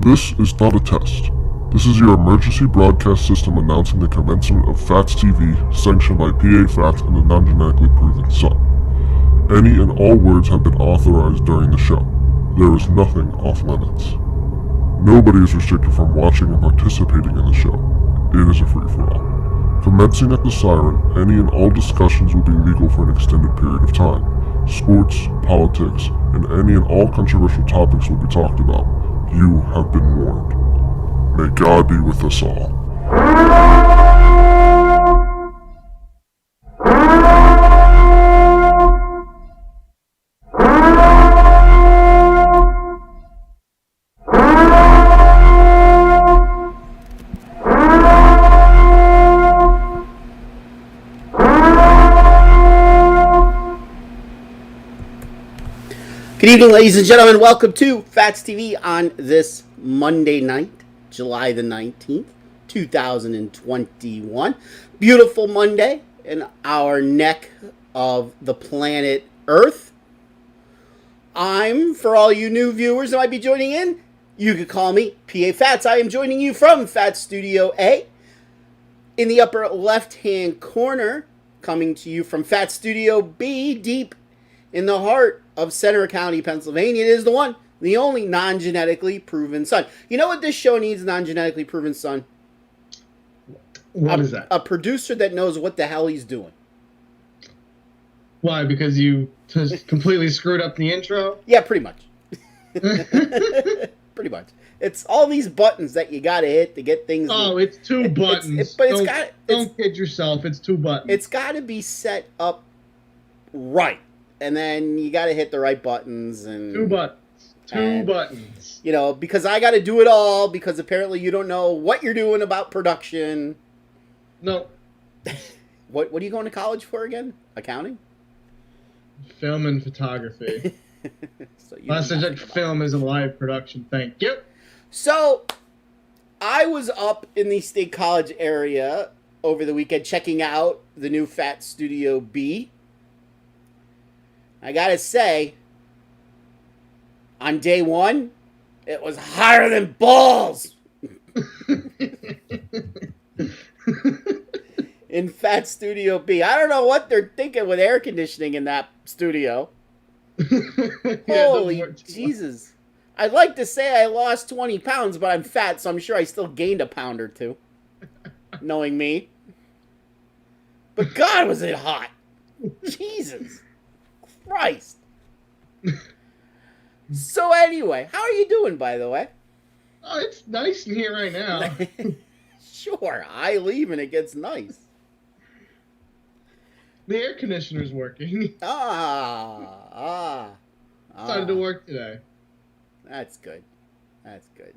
This is not a test. This is your emergency broadcast system announcing the commencement of Phatts TV, sanctioned by PA Phatts and the non-genetically proven son. Any and all words have been authorized during the show. There is nothing off limits. Nobody is restricted from watching and participating in the show. It is a free-for-all. Commencing at the siren, any and all discussions will be legal for an extended period of time. Sports, politics, and any and all controversial topics will be talked about. You have been warned. May God be with us all. Good evening, ladies and gentlemen. Welcome to Phatts TV on this Monday night, July the 19th, 2021. Beautiful Monday in our neck of the planet Earth. For all you new viewers that might be joining in, you could call me PA Phatts. I am joining you from Phatts Studio A. In the upper left-hand corner, coming to you from Phatts Studio B, deep in the heart of Center County, Pennsylvania. It is the one, the only non-genetically proven son. You know what this show needs, non-genetically proven son? What is that? A producer that knows what the hell he's doing. Why? Because you just completely screwed up the intro? Yeah, pretty much. Pretty much. It's all these buttons that you gotta hit to get things. Oh, it's two buttons. Don't kid yourself. It's two buttons. It's got to be set up right. And then you got to hit the right buttons. And two buttons. You know, because I got to do it all, because apparently you don't know what you're doing about production. No. What are you going to college for again? Accounting? Film and photography. So My subject, film, is a live production. Thank you. So, I was up in the State College area over the weekend checking out the new Phatts Studio B. I gotta say, on day one, it was hotter than balls. In Phatts Studio B. I don't know what they're thinking with air conditioning in that studio. Holy Jesus. I'd like to say I lost 20 pounds, but I'm fat, so I'm sure I still gained a pound or two. Knowing me. But God, was it hot. Jesus Christ. So anyway, how are you doing, by the way? Oh, it's nice in here right now. Sure, I leave and it gets nice. The air conditioner's working. Started to work today. That's good. That's good.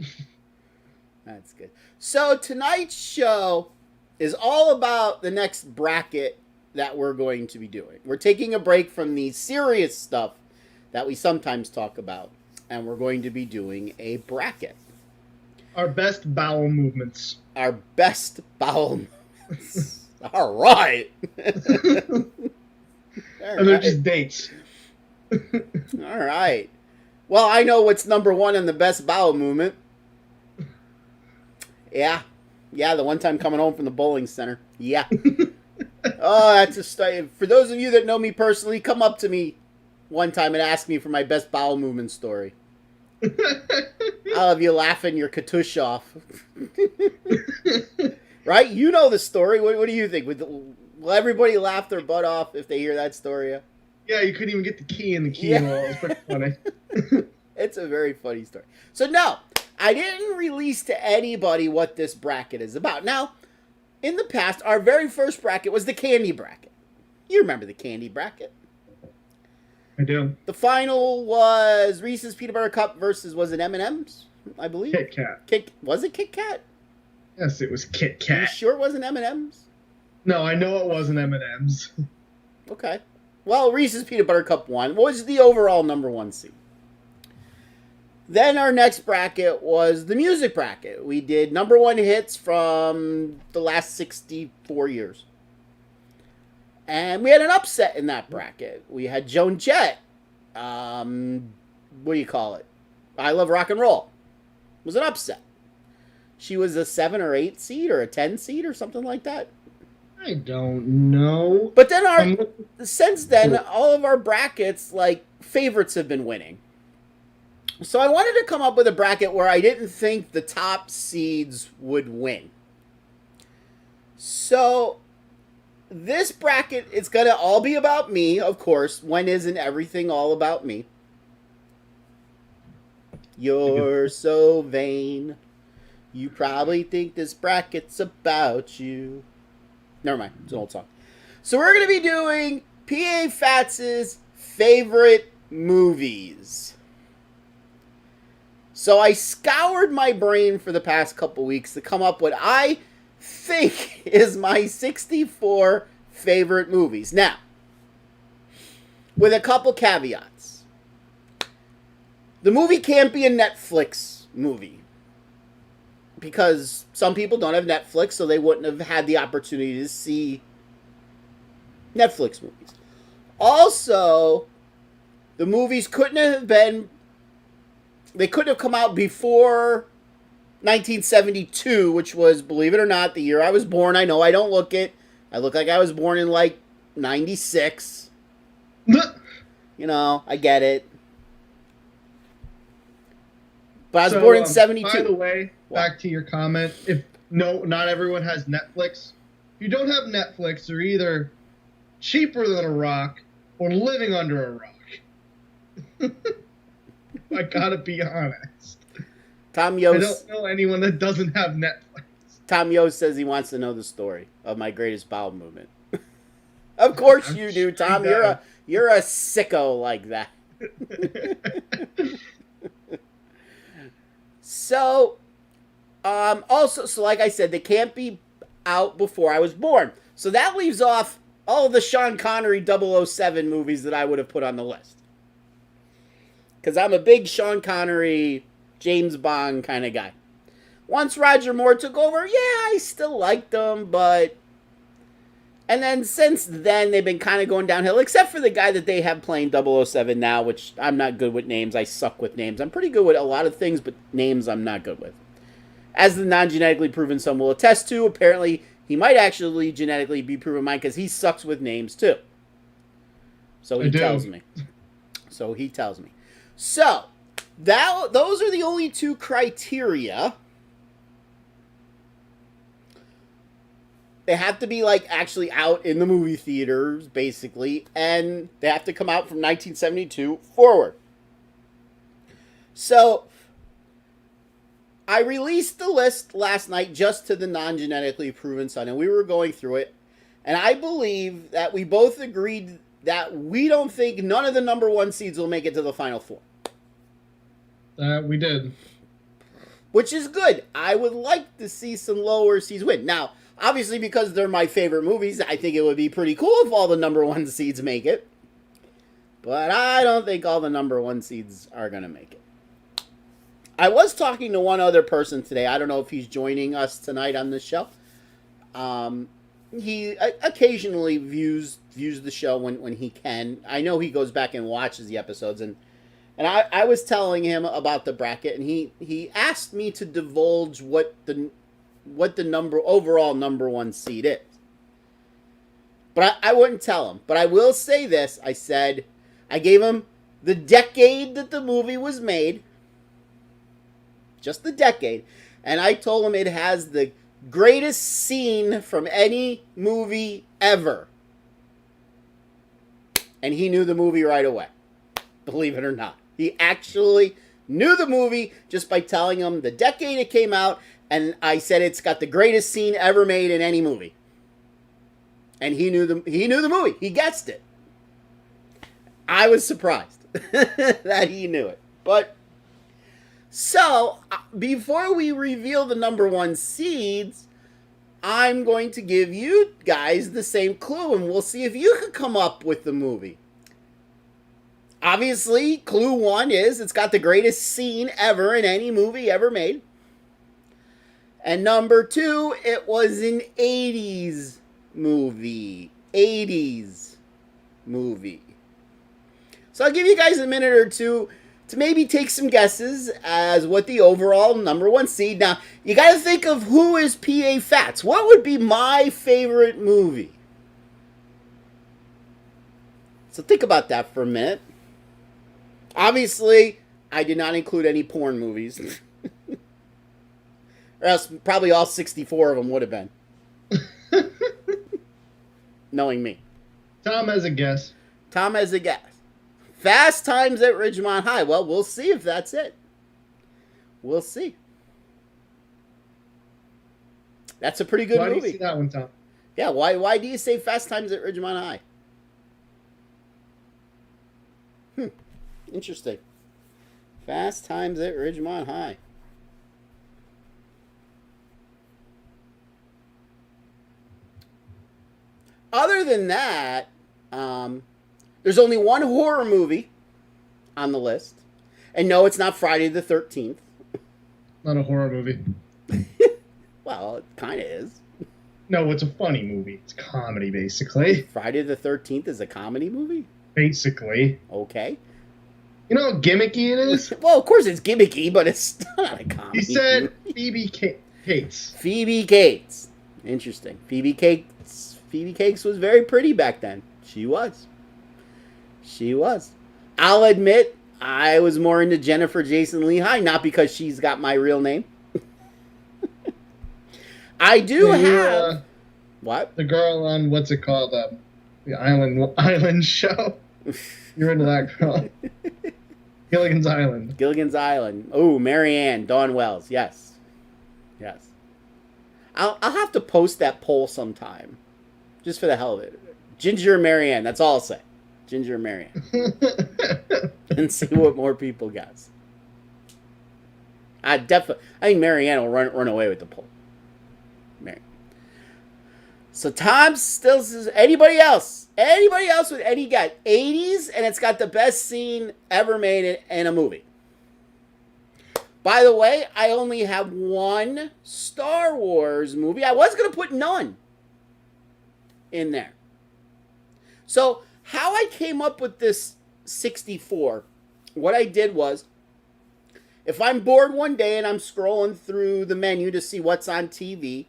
That's good. So tonight's show is all about the next bracket that we're going to be doing. We're taking a break from the serious stuff that we sometimes talk about, and we're going to be doing a bracket. Our best bowel movements. Our best bowel movements. All right. And they're just dates. All right. Well, I know what's number one in the best bowel movement. Yeah, the one time coming home from the bowling center. Yeah. Oh, that's a story. For those of you that know me personally, come up to me one time and ask me for my best bowel movement story. I'll have you laughing your katush off. Right? You know the story. What do you think? Will everybody laugh their butt off if they hear that story? Yeah, you couldn't even get the key in the keyhole. Yeah. It's pretty funny. It's a very funny story. So, no, I didn't release to anybody what this bracket is about. Now, in the past, our very first bracket was the candy bracket. You remember the candy bracket? I do. The final was Reese's Peanut Butter Cup versus, was it M&M's, I believe? Kit Kat. Was it Kit Kat? Yes, it was Kit Kat. You sure it wasn't M&M's? No, I know it wasn't M&M's. Okay. Well, Reese's Peanut Butter Cup won. What was the overall number one seed? Then our next bracket was the music bracket. We did number one hits from the last 64 years. And we had an upset in that bracket. We had Joan Jett. What do you call it? I Love Rock and Roll. It was an upset. She was a 7 or 8 seed or a 10 seed or something like that. I don't know. But then since then, all of our brackets, like, favorites have been winning. So I wanted to come up with a bracket where I didn't think the top seeds would win. So this bracket is going to all be about me, of course. When isn't everything all about me? You're so vain. You probably think this bracket's about you. Never mind. It's an old song. So we're going to be doing PA Phatts' favorite movies. So I scoured my brain for the past couple weeks to come up with what I think is my 64 favorite movies. Now, with a couple caveats. The movie can't be a Netflix movie, because some people don't have Netflix, so they wouldn't have had the opportunity to see Netflix movies. Also, the movies couldn't have come out before 1972, which was, believe it or not, the year I was born. I know I don't look it. I look like I was born in, like, 96. You know, I get it. But I was born in 72. By the way, back to your comment, not everyone has Netflix. If you don't have Netflix, they're either cheaper than a rock or living under a rock. I gotta be honest. Tom Yost, I don't know anyone that doesn't have Netflix. Tom Yost says he wants to know the story of my greatest bowel movement. Of course you do, Tom. You're a sicko like that. So, also, like I said, they can't be out before I was born. So that leaves off all of the Sean Connery 007 movies that I would have put on the list. Because I'm a big Sean Connery, James Bond kind of guy. Once Roger Moore took over, yeah, I still liked them, but... And then since then, they've been kind of going downhill, except for the guy that they have playing 007 now, which I'm not good with names. I suck with names. I'm pretty good with a lot of things, but names I'm not good with. As the non-genetically proven son will attest to, apparently he might actually genetically be proven mine because he sucks with names too. So he tells me. So, those are the only two criteria. They have to be, like, actually out in the movie theaters, basically, and they have to come out from 1972 forward. So, I released the list last night just to the non-genetically proven son, and we were going through it, and I believe that we both agreed that we don't think none of the number one seeds will make it to the Final Four. We did. Which is good. I would like to see some lower seeds win. Now, obviously, because they're my favorite movies, I think it would be pretty cool if all the number one seeds make it. But I don't think all the number one seeds are going to make it. I was talking to one other person today. I don't know if he's joining us tonight on this show. He occasionally views the show when he can. I know he goes back and watches the episodes. And I was telling him about the bracket, and he asked me to divulge what the overall number one seed is. But I wouldn't tell him. But I will say this. I gave him the decade that the movie was made. Just the decade. And I told him it has the greatest scene from any movie ever. And he knew the movie right away. Believe it or not. He actually knew the movie just by telling him the decade it came out. And I said it's got the greatest scene ever made in any movie. And he knew the movie. He guessed it. I was surprised that he knew it. But, so, before we reveal the number one seeds, I'm going to give you guys the same clue, and we'll see if you can come up with the movie. Obviously, clue one is it's got the greatest scene ever in any movie ever made. And number two, it was an 80s movie. 80s movie. So I'll give you guys a minute or two to maybe take some guesses as what the overall number one seed. Now, you got to think of who is PA Phatts. What would be my favorite movie? So think about that for a minute. Obviously, I did not include any porn movies. Or else probably all 64 of them would have been. Knowing me. Tom has a guess. Tom has a guess. Fast Times at Ridgemont High. Well, we'll see if that's it. We'll see. That's a pretty good movie. Why do you see that one, Tom? Yeah, why do you say Fast Times at Ridgemont High? Interesting. Fast Times at Ridgemont High. Other than that, there's only one horror movie on the list. And no, it's not Friday the 13th. Not a horror movie. Well, it kind of is. No, it's a funny movie. It's comedy, basically. Friday the 13th is a comedy movie? Basically. Okay. You know how gimmicky it is? Well, of course it's gimmicky, but it's not a comedy. He said movie. Phoebe Cates. Phoebe Cates. Interesting. Phoebe Cates was very pretty back then. She was. I'll admit, I was more into Jennifer Jason Leigh, not because she's got my real name. I do have... What? The girl on, what's it called? The Island show. You're into that girl. Gilligan's Island. Gilligan's Island. Oh, Marianne, Dawn Wells. Yes. I'll have to post that poll sometime. Just for the hell of it. Ginger and Marianne. That's all I'll say. Ginger and Marianne. And see what more people guess. I think Marianne will run away with the poll. Marianne. So Tom still says, anybody else? Anybody else with any guess? 80s, and it's got the best scene ever made in a movie. By the way, I only have one Star Wars movie. I was going to put none in there. So how I came up with this 64, what I did was, if I'm bored one day and I'm scrolling through the menu to see what's on TV,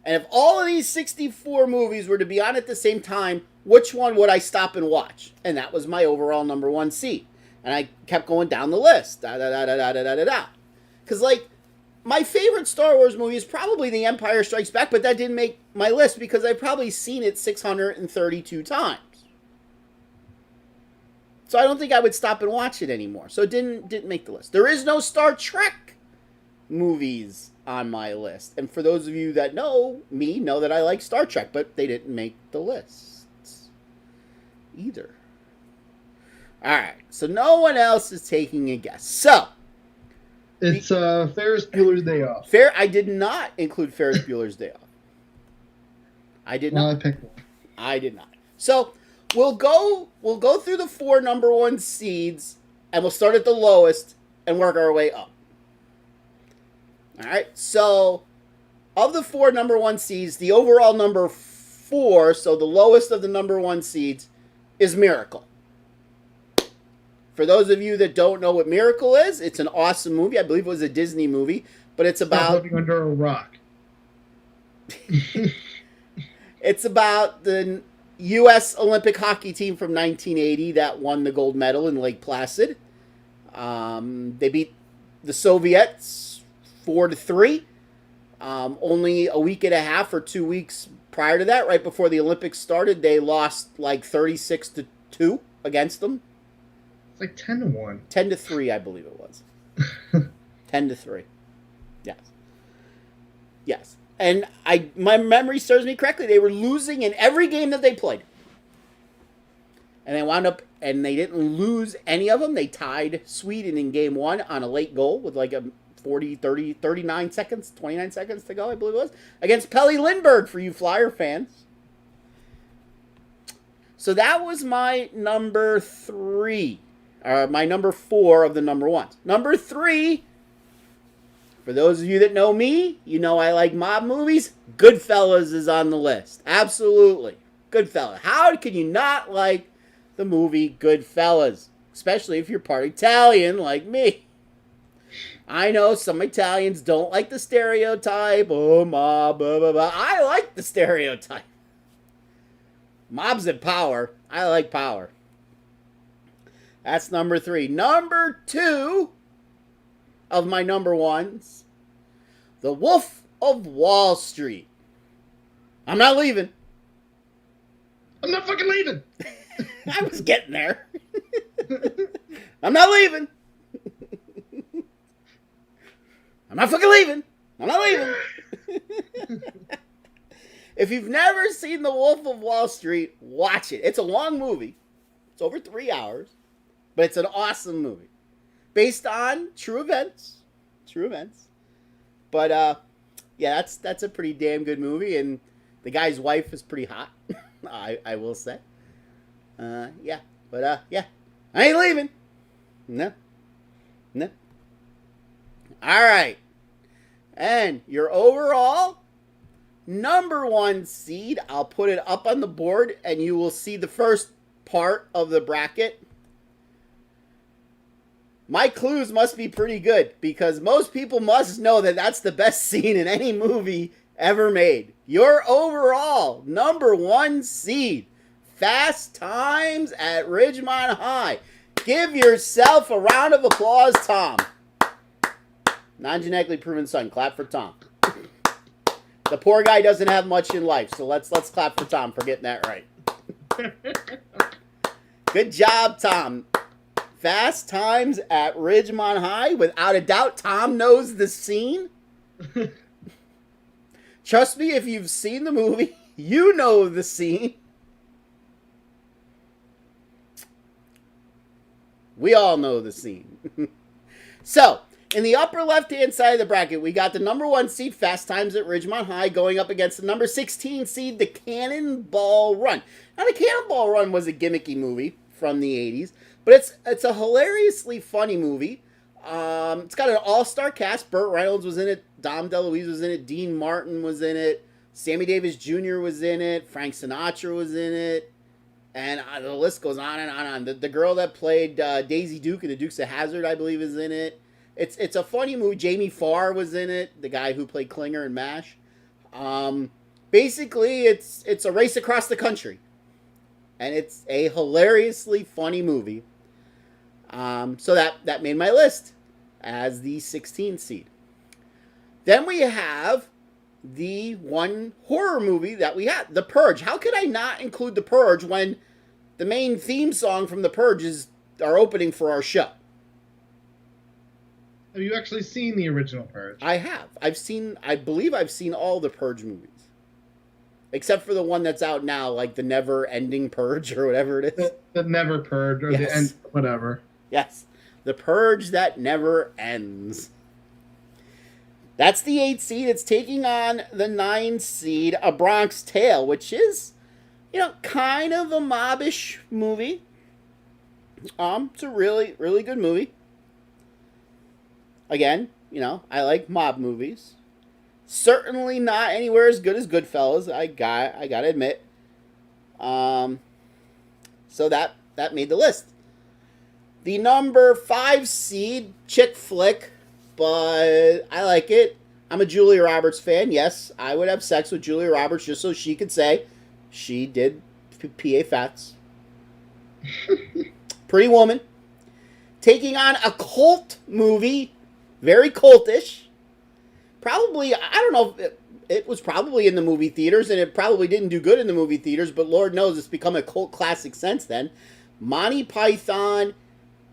and if all of these 64 movies were to be on at the same time, which one would I stop and watch? And that was my overall number one seed. And I kept going down the list. Because, like, my favorite Star Wars movie is probably The Empire Strikes Back, but that didn't make my list because I've probably seen it 632 times. So I don't think I would stop and watch it anymore. So it didn't make the list. There is no Star Trek movies on my list. And for those of you that know me, know that I like Star Trek, but they didn't make the list either. Alright, so no one else is taking a guess. So, it's Ferris Bueller's Day Off. I did not include Ferris Bueller's Day Off. I did not. I picked one. I did not. So, we'll go through the four number one seeds, and we'll start at the lowest and work our way up. Alright, so of the four number one seeds, the overall number 4, so the lowest of the number one seeds, is Miracle. For those of you that don't know what Miracle is, it's an awesome movie. I believe it was a Disney movie, but it's about living under a rock. It's about the U.S. Olympic hockey team from 1980 that won the gold medal in Lake Placid. They beat the Soviets 4-3. Only a week and a half or 2 weeks prior to that, right before the Olympics started, they lost like 36-2 against them. It's like 10-1. 10-3, I believe it was. 10-3. Yes. And my memory serves me correctly. They were losing in every game that they played. And they wound up, and they didn't lose any of them. They tied Sweden in game 1 on a late goal with like a 39 seconds, 29 seconds to go, I believe it was, against Pelle Lindbergh for you Flyer fans. So that was my number 3. My number 4 of the number ones. Number 3, for those of you that know me, you know I like mob movies. Goodfellas is on the list. Absolutely. Goodfellas. How can you not like the movie Goodfellas? especially if you're part Italian like me. I know some Italians don't like the stereotype. Oh, mob, blah, blah, blah. I like the stereotype. Mobs in power. I like power. That's number 3. Number 2 of my number ones, The Wolf of Wall Street. I'm not leaving. I'm not fucking leaving. I was getting there. I'm not leaving. I'm not fucking leaving. I'm not leaving. If you've never seen The Wolf of Wall Street, watch it. It's a long movie. It's over 3 hours. But it's an awesome movie. Based on true events. True events. But, yeah, that's a pretty damn good movie. And the guy's wife is pretty hot. I will say. Yeah. But, yeah. I ain't leaving. No. No. All right. And your overall number 1 seed, I'll put it up on the board and you will see the first part of the bracket. My clues must be pretty good because most people must know that that's the best scene in any movie ever made. Your overall number 1 seed, Fast Times at Ridgemont High. Give yourself a round of applause, Tom. Non-genetically proven son. Clap for Tom. The poor guy doesn't have much in life, so let's clap for Tom for getting that right. Good job, Tom. Fast Times at Ridgemont High. Without a doubt, Tom knows the scene. Trust me, if you've seen the movie, you know the scene. We all know the scene. So, in the upper left-hand side of the bracket, we got the number 1 seed, Fast Times at Ridgemont High, going up against the number 16 seed, The Cannonball Run. Now, The Cannonball Run was a gimmicky movie from the 80s, but it's a hilariously funny movie. It's got an all-star cast. Burt Reynolds was in it. Dom DeLuise was in it. Dean Martin was in it. Sammy Davis Jr. was in it. Frank Sinatra was in it. And the list goes on and on and on. The girl that played Daisy Duke in The Dukes of Hazzard, I believe, is in it. It's a funny movie. Jamie Farr was in it, the guy who played Klinger in MASH. Basically, it's a race across the country. And it's a hilariously funny movie. So that made my list as the 16th seed. Then we have the one horror movie that we had, The Purge. How could I not include The Purge when the main theme song from The Purge is our opening for our show? Have you actually seen the original Purge? I have. I believe I've seen all the Purge movies. Except for the one that's out now, like the Never-Ending Purge or whatever it is. The Never Purge or Yes. the end, whatever. Yes. The Purge that never ends. That's the 8 seed. It's taking on the 9 seed, A Bronx Tale, which is, kind of a mobbish movie. It's a really, really good movie. Again, I like mob movies. Certainly not anywhere as good as Goodfellas, I gotta admit. So that made the list. The number 5 seed, chick flick, but I like it. I'm a Julia Roberts fan. Yes, I would have sex with Julia Roberts just so she could say she did PA Phatts. Pretty Woman. Taking on a cult movie. Very cultish. Probably, I don't know if it was probably in the movie theaters, and it probably didn't do good in the movie theaters, but Lord knows it's become a cult classic since then. Monty Python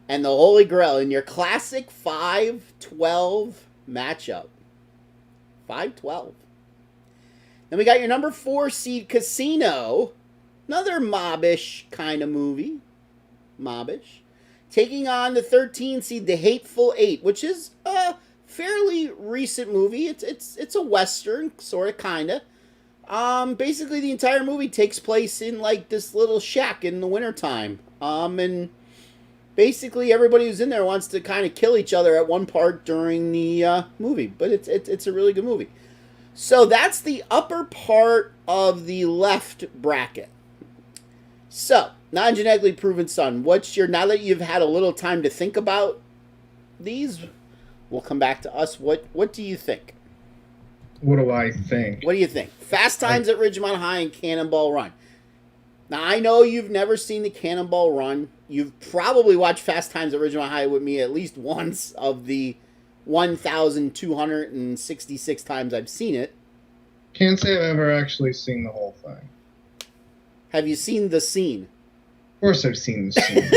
and the Holy Grail in your classic 5-12 matchup. 5-12. Then we got your number 4 seed, Casino. Another mobbish kind of movie. Mobbish. Taking on the 13 seed, The Hateful Eight, which is a fairly recent movie. It's a Western, sort of, kind of. Basically, the entire movie takes place in, like, this little shack in the wintertime. And basically, everybody who's in there wants to kind of kill each other at one part during the movie. But it's a really good movie. So that's the upper part of the left bracket. So, Non-genetically proven son. What's your, now that you've had a little time to think about these, we'll come back to us. What do you think? What do I think? What do you think? Fast Times at Ridgemont High and Cannonball Run. Now, I know you've never seen the Cannonball Run. You've probably watched Fast Times at Ridgemont High with me at least once of the 1,266 times I've seen it. Can't say I've ever actually seen the whole thing. Have you seen the scene? Of course I've seen the scene.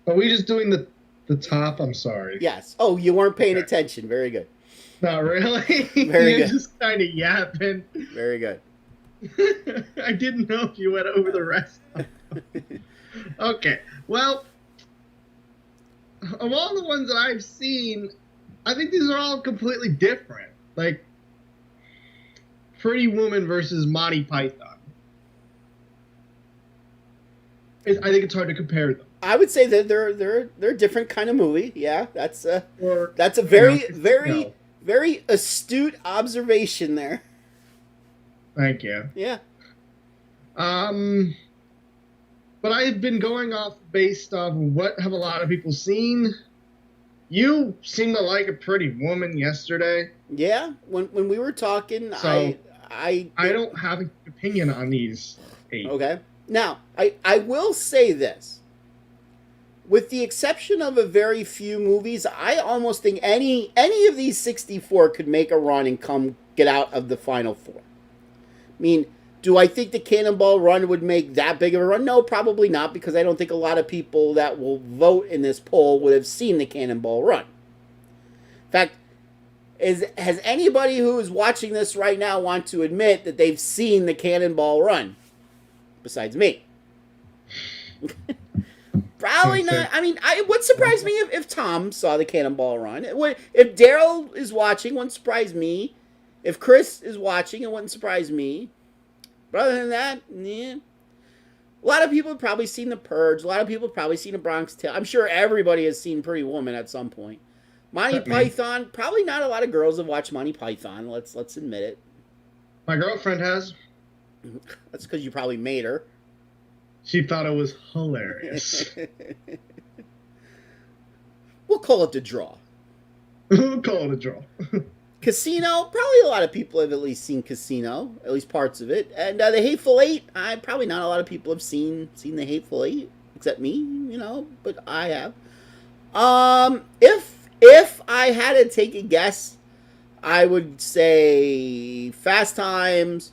Are we just doing the top? I'm sorry. Yes. Oh, you weren't paying attention. Very good. Not really. Very You're good. just kind of yapping. Very good. I didn't know if you went over the rest of them. Okay. Well, of all the ones that I've seen, I think these are all completely different. Like, Pretty Woman versus Monty Python. I think it's hard to compare them. I would say that they're a different kind of movie. Yeah, that's a very astute observation there. Thank you. Yeah. But I've been going off based off what have a lot of people seen. You seem to like A Pretty Woman yesterday. Yeah, when we were talking, So, I don't have an opinion on these 8. Okay. Now, I will say this. With the exception of a very few movies, I almost think any of these 64 could make a run and get out of the final 4. I mean, do I think the Cannonball Run would make that big of a run? No, probably not, because I don't think a lot of people that will vote in this poll would have seen the Cannonball Run. In fact, has anybody who is watching this right now want to admit that they've seen the Cannonball Run? Besides me. Probably not. I mean, it would surprise me if Tom saw the Cannonball Run. If Daryl is watching, it wouldn't surprise me. If Chris is watching, it wouldn't surprise me. But other than that, yeah. A lot of people have probably seen The Purge. A lot of people have probably seen A Bronx Tale. I'm sure everybody has seen Pretty Woman at some point. Monty Python, probably not a lot of girls have watched Monty Python. Let's admit it. My girlfriend has. That's because you probably made her. She thought it was hilarious. We'll call it the draw. We'll call it a draw. Casino, probably a lot of people have at least seen Casino, at least parts of it. And The Hateful Eight, probably not a lot of people have seen The Hateful Eight, except me, but I have. If I had to take a guess, I would say Fast Times,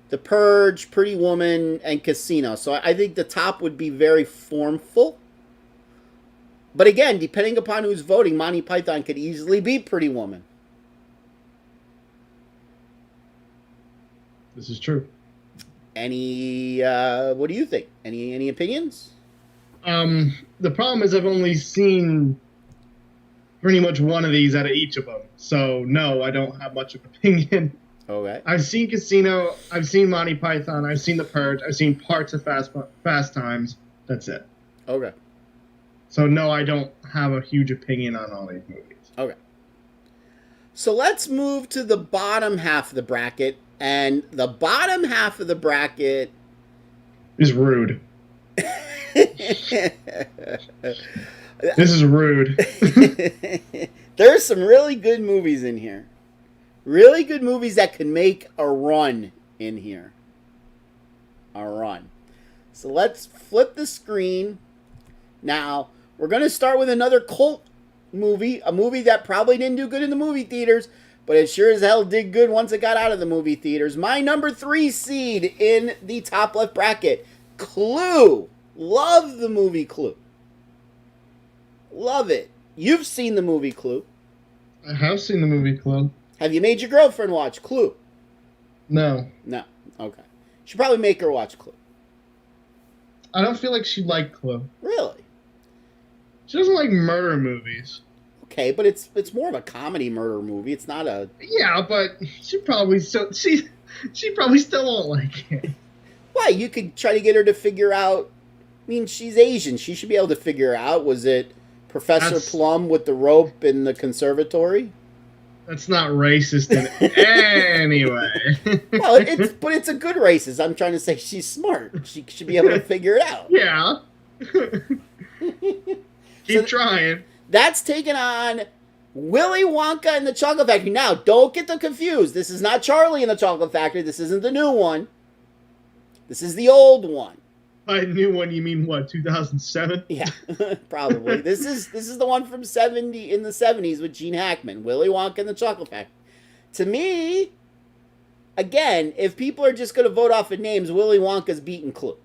The Purge, Pretty Woman, and Casino. So I think the top would be very formful. But again, depending upon who's voting, Monty Python could easily beat Pretty Woman. This is true. What do you think? Any opinions? The problem is I've only seen pretty much one of these out of each of them. So, no, I don't have much of an opinion. Okay. I've seen Casino, I've seen Monty Python, I've seen The Purge, I've seen parts of Fast Times. That's it. Okay. So, no, I don't have a huge opinion on all these movies. Okay. So let's move to the bottom half of the bracket. And the bottom half of the bracket is rude. This is rude. There's some really good movies in here. Really good movies that can make a run in here. A run. So let's flip the screen. Now, we're going to start with another cult movie. A movie that probably didn't do good in the movie theaters, but it sure as hell did good once it got out of the movie theaters. My number 3 seed in the top left bracket, Clue. Love the movie Clue. Love it. You've seen the movie Clue. I have seen the movie Clue. Have you made your girlfriend watch Clue? No. No. Okay. Should probably make her watch Clue. I don't feel like she'd like Clue. Really? She doesn't like murder movies. Okay, but it's more of a comedy murder movie. It's not a... Yeah, but she probably still won't like it. Why? You could try to get her to figure out... I mean, she's Asian. She should be able to figure out, was it Professor Plum with the rope in the conservatory? That's not racist in anyway. Well, it's a good racist. I'm trying to say she's smart. She should be able to figure it out. Yeah. Keep So trying. that's taken on Willy Wonka and the Chocolate Factory. Now, don't get them confused. This is not Charlie and the Chocolate Factory. This isn't the new one. This is the old one. By new one, you mean what? 2007? Yeah, probably. This is the one from in the 70s with Gene Hackman, Willy Wonka and the Chocolate Factory. To me, again, if people are just going to vote off of names, Willy Wonka's beating Clue.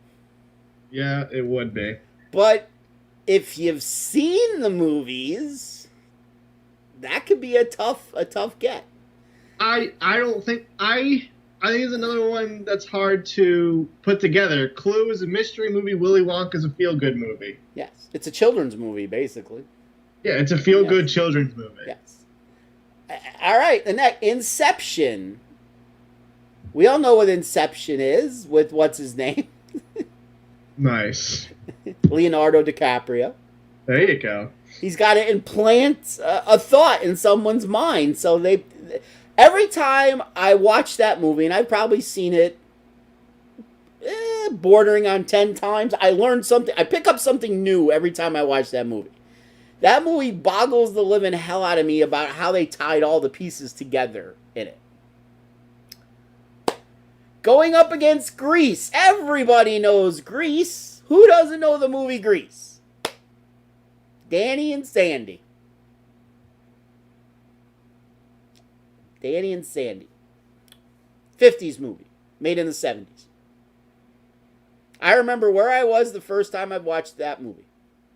Yeah, it would be. But if you've seen the movies, that could be a tough get. I think it's another one that's hard to put together. Clue is a mystery movie. Willy Wonka is a feel-good movie. Yes, it's a children's movie, basically. Yeah, it's a feel-good children's movie. Yes. All right, the next, Inception. We all know what Inception is, with what's his name? Nice. Leonardo DiCaprio. There you go. He's got to implant a thought in someone's mind. So every time I watch that movie, and I've probably seen it bordering on 10 times, I learn something. I pick up something new every time I watch that movie. That movie boggles the living hell out of me about how they tied all the pieces together in it. Going up against Grease. Everybody knows Grease. Who doesn't know the movie Grease? Danny and Sandy. Danny and Sandy. 50s movie. Made in the 70s. I remember where I was the first time I watched that movie.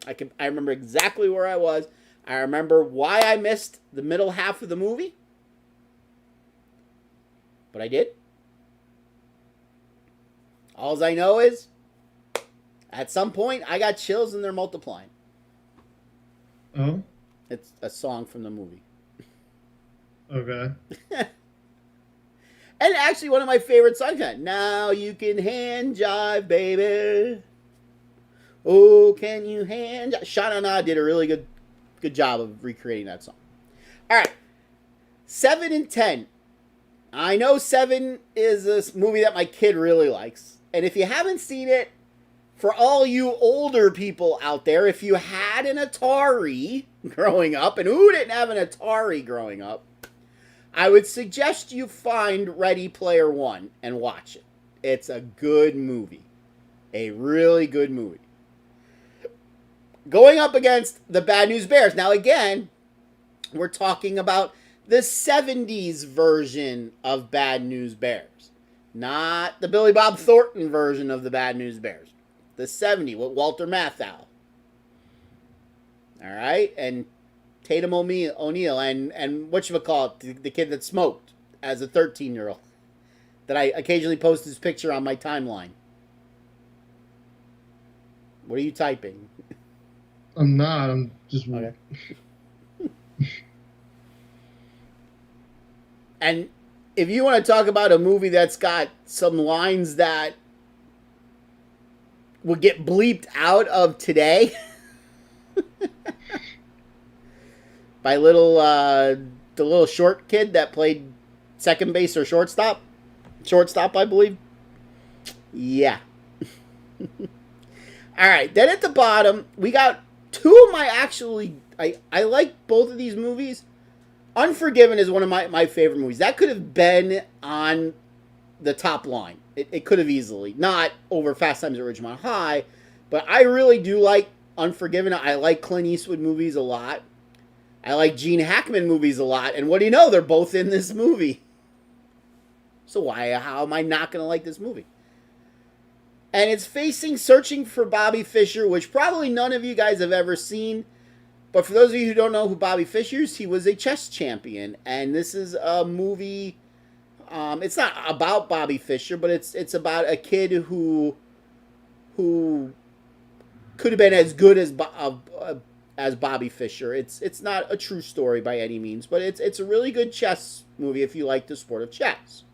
I remember exactly where I was. I remember why I missed the middle half of the movie. But I did. All I know is, at some point, I got chills and they're multiplying. Oh? It's a song from the movie. Okay. And actually, one of my favorite songs. Now you can hand jive, baby. Oh, can you hand jive? Sha Na did a really good job of recreating that song. All right. 7 and 10. I know 7 is a movie that my kid really likes. And if you haven't seen it, for all you older people out there, if you had an Atari growing up, and who didn't have an Atari growing up, I would suggest you find Ready Player One and watch it. It's a good movie. A really good movie. Going up against the Bad News Bears. Now again, we're talking about the 70s version of Bad News Bears. Not the Billy Bob Thornton version of the Bad News Bears. The 70s with Walter Matthau. All right? And Tatum O'Neal and whatchamacallit, the kid that smoked as a 13-year-old. That I occasionally post his picture on my timeline. What are you typing? I'm not. I'm just... Okay. And if you want to talk about a movie that's got some lines that would get bleeped out of today by the little short kid that played second base or shortstop, I believe. Yeah. All right. Then at the bottom, we got two of my I like both of these movies. Unforgiven is one of my favorite movies. That could have been on the top line. It could have easily. Not over Fast Times at Ridgemont High, but I really do like Unforgiven. I like Clint Eastwood movies a lot. I like Gene Hackman movies a lot. And what do you know? They're both in this movie. So how am I not going to like this movie? And it's facing Searching for Bobby Fischer, which probably none of you guys have ever seen. But for those of you who don't know who Bobby Fischer is, he was a chess champion. And this is a movie, it's not about Bobby Fischer, but it's about a kid who could have been as good as Bobby Fischer. It's not a true story by any means, but it's a really good chess movie if you like the sport of chess.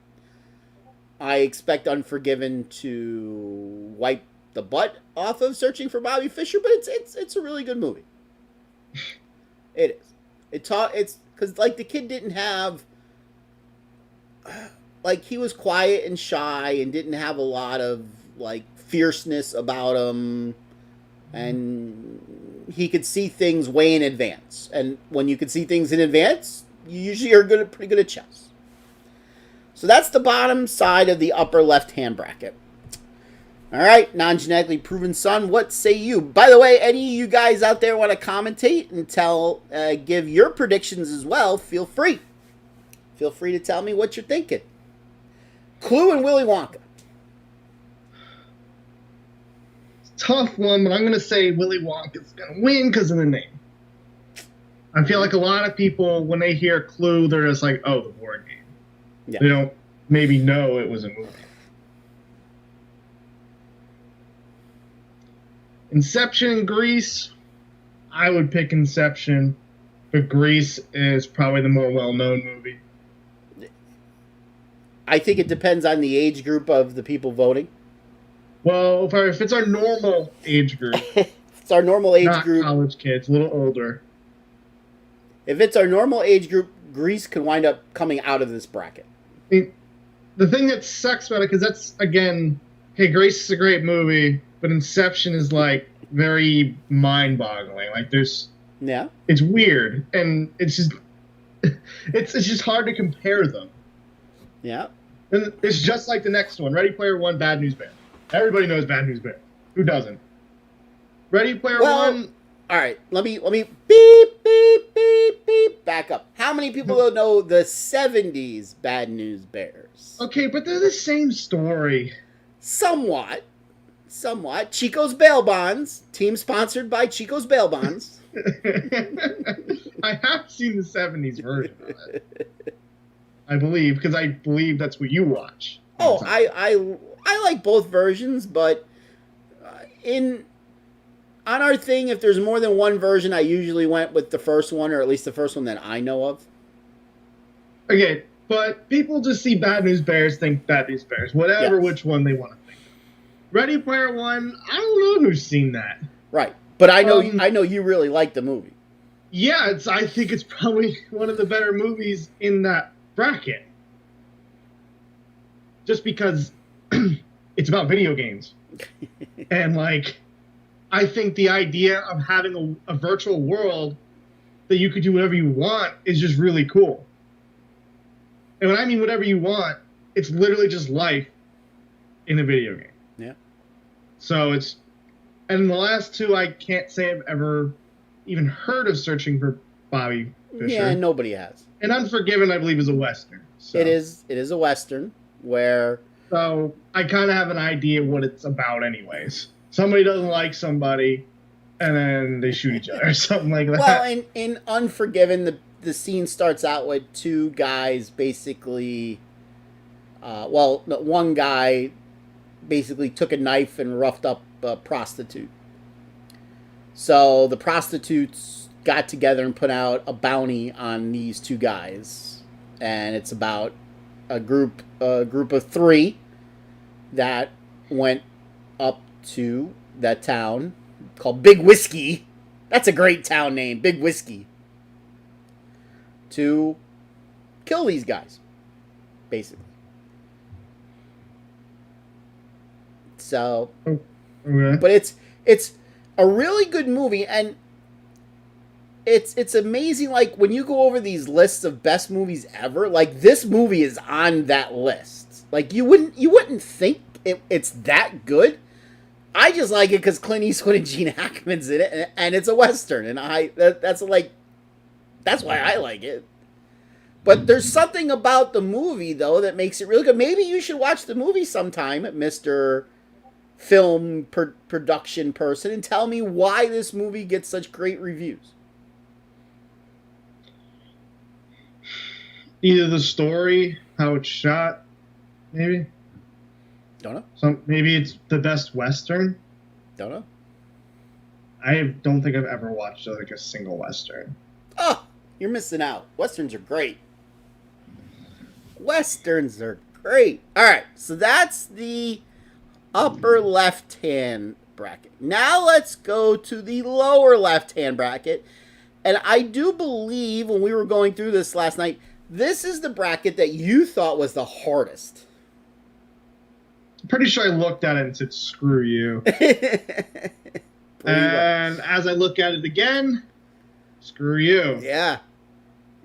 I expect Unforgiven to wipe the butt off of Searching for Bobby Fischer, but it's a really good movie. It is. because like the kid didn't have, like he was quiet and shy and didn't have a lot of like fierceness about him, and he could see things way in advance. And when you can see things in advance, you usually are pretty good at chess. So that's the bottom side of the upper left-hand bracket. All right, non-genetically proven son, what say you? By the way, any of you guys out there want to commentate and give your predictions as well, feel free. Feel free to tell me what you're thinking. Clue and Willy Wonka. Tough one, but I'm going to say Willy Wonka's going to win because of the name. I feel like a lot of people, when they hear Clue, they're just like, oh, the board game. Yeah. They don't maybe know it was a movie. Inception and Grease, I would pick Inception, but Grease is probably the more well-known movie. I think it depends on the age group of the people voting. Well, if it's our normal age group, it's our normal age not group. College kids, a little older. If it's our normal age group, Grease could wind up coming out of this bracket. I mean, the thing that sucks about it, because that's, again, hey, Grease is a great movie, but Inception is, like, very mind-boggling. Like, it's weird, and it's just, it's just hard to compare them. Yeah. And it's just like the next one, Ready Player One, Bad News Bears. Everybody knows Bad News Bears. Who doesn't? Ready Player One. All right, let me beep beep beep beep back up. How many people don't know the 70s Bad News Bears? Okay, but they're the same story. Somewhat. Chico's Bail Bonds, team sponsored by Chico's Bail Bonds. I have seen the 70s version of it. I believe, because I believe that's what you watch. Oh, I like both versions, but on our thing, if there's more than one version, I usually went with the first one, or at least the first one that I know of. Okay, but people just see Bad News Bears, think Bad News Bears, whatever, which one they want to think of. Ready Player One, I don't know who's seen that. Right, but I know you really like the movie. Yeah, I think it's probably one of the better movies in that bracket. Just because it's about video games. And, like, I think the idea of having a virtual world that you could do whatever you want is just really cool. And when I mean whatever you want, it's literally just life in a video game. Yeah. So and the last two, I can't say I've ever even heard of Searching for Bobby Fischer. Yeah, nobody has. And Unforgiven, I believe, is a Western. So. It is a Western where... So I kind of have an idea what it's about anyways. Somebody doesn't like somebody, and then they shoot each other or something like that. Well, in Unforgiven, the scene starts out with two guys basically... one guy basically took a knife and roughed up a prostitute. So the prostitutes got together and put out a bounty on these two guys. And it's about a group of three that went up to that town called Big Whiskey. That's a great town name, Big Whiskey. To kill these guys, basically. So, okay. But it's a really good movie, and it's amazing. Like when you go over these lists of best movies ever, like this movie is on that list. Like you wouldn't think it's that good. I just like it because Clint Eastwood and Gene Hackman's in it, and it's a Western, and that's why I like it. But there's something about the movie though that makes it really good. Maybe you should watch the movie sometime, Mr. Film production person, and tell me why this movie gets such great reviews. Either the story, how it's shot, maybe. Don't know. Maybe it's the best Western. Don't know. I don't think I've ever watched like a single Western. Oh, you're missing out. Westerns are great. Westerns are great. All right, so that's the upper left-hand bracket. Now let's go to the lower left-hand bracket. And I do believe when we were going through this last night, this is the bracket that you thought was the hardest. Pretty sure I looked at it and said, screw you. And as I look at it again, screw you. Yeah.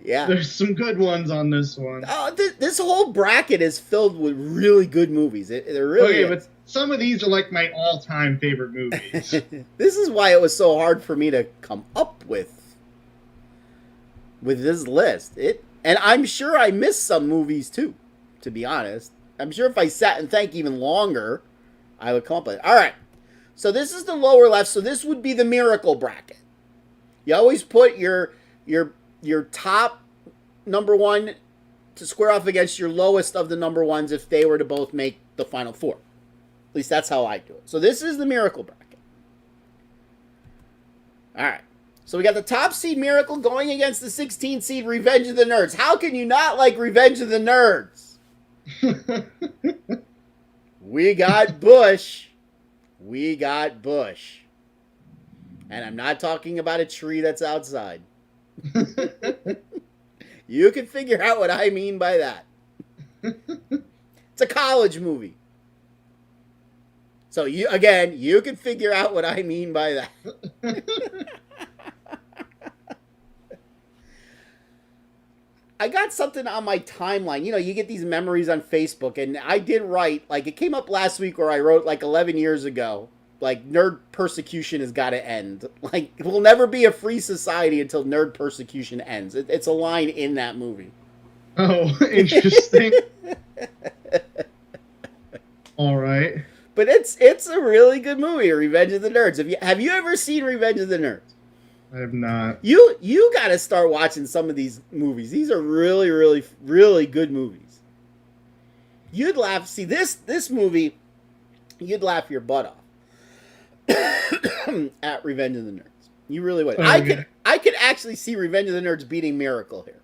Yeah. There's some good ones on this one. Oh, this whole bracket is filled with really good movies. They're really but some of these are like my all-time favorite movies. This is why it was so hard for me to come up with this list. And I'm sure I missed some movies too, to be honest. I'm sure if I sat and think even longer, I would come up with it. All right. So this is the lower left. So this would be the miracle bracket. You always put your top number one to square off against your lowest of the number ones if they were to both make the final four. At least that's how I do it. So this is the miracle bracket. All right. So we got the top seed Miracle going against the 16 seed Revenge of the Nerds. How can you not like Revenge of the Nerds? We got Bush. We got Bush. And I'm not talking about a tree that's outside. You can figure out what I mean by that. It's a college movie. So you can figure out what I mean by that. I got something on my timeline. You know, you get these memories on Facebook, and I did write, like, it came up last week where I wrote, like, 11 years ago, like, nerd persecution has got to end. Like, we'll never be a free society until nerd persecution ends. It's a line in that movie. Oh, interesting. All right. But it's a really good movie, Revenge of the Nerds. Have you ever seen Revenge of the Nerds? I have not. You got to start watching some of these movies. These are really, really, really good movies. You'd laugh. See, this movie, you'd laugh your butt off at Revenge of the Nerds. You really would. Okay. I could actually see Revenge of the Nerds beating Miracle here.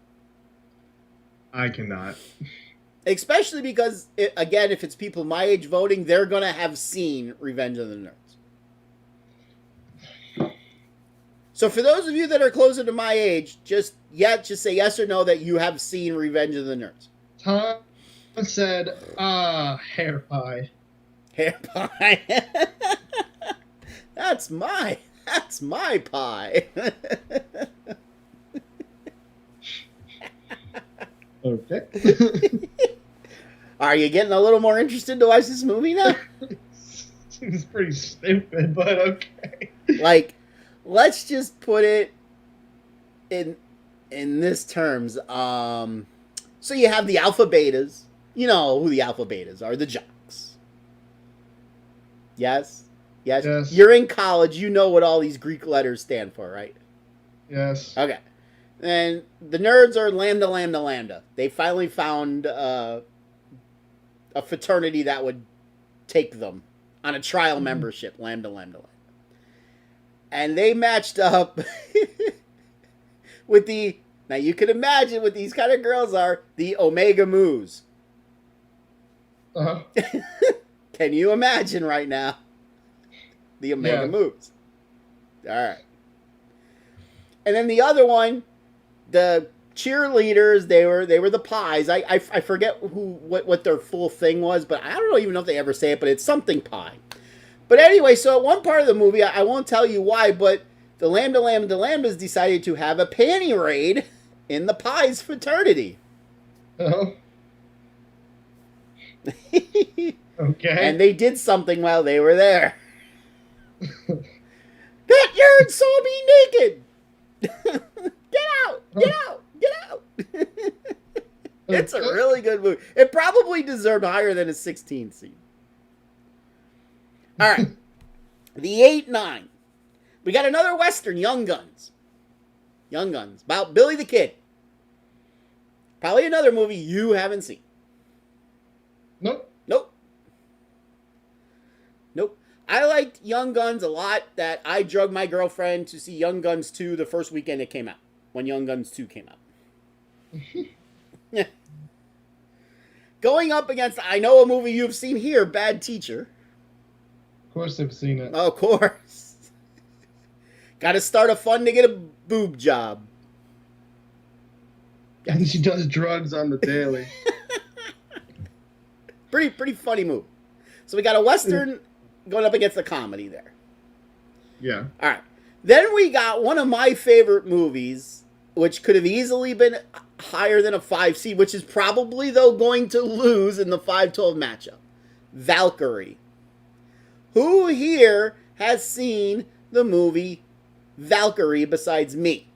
I cannot. Especially because, again, if it's people my age voting, they're going to have seen Revenge of the Nerds. So for those of you that are closer to my age, just say yes or no that you have seen Revenge of the Nerds. Tom said, hair pie. Hair pie. That's my pie. Okay. Are you getting a little more interested to watch this movie now? Seems pretty stupid, but okay. Like, let's just put it in this terms. So you have the alpha betas. You know who the alpha betas are, the jocks. Yes? Yes. You're in college. You know what all these Greek letters stand for, right? Yes. Okay. And the nerds are Lambda, Lambda, Lambda. They finally found a fraternity that would take them on a trial membership. Lambda, Lambda, Lambda. And they matched up with the... Now, you can imagine what these kind of girls are. The Omega Moos. Uh-huh. Can you imagine right now? The Omega Moos. All right. And then the other one, the cheerleaders, they were the pies. I forget what their full thing was, but I don't even know if they ever say it, but it's something pie. But anyway, so at one part of the movie, I won't tell you why, but the Lambda Lambdas decided to have a panty raid in the pies fraternity. Oh. Okay. And they did something while they were there. That nerd saw me naked. Get out! Get out! Get out! It's a really good movie. It probably deserved higher than a 16 seed. All right. The 8-9. We got another Western, Young Guns. Young Guns. About Billy the Kid. Probably another movie you haven't seen. Nope. Nope. Nope. I liked Young Guns a lot. That I drug my girlfriend to see Young Guns 2 the first weekend it came out. When Young Guns 2 came out. Yeah. Going up against, I know a movie you've seen here, Bad Teacher. Of course I've seen it. Of course. Got to start a fund to get a boob job. And she does drugs on the daily. Pretty funny movie. So we got a Western going up against a comedy there. Yeah. All right. Then we got one of my favorite movies, which could have easily been higher than a 5 seed, which is probably, though, going to lose in the 5-12 matchup. Valkyrie. Who here has seen the movie Valkyrie besides me?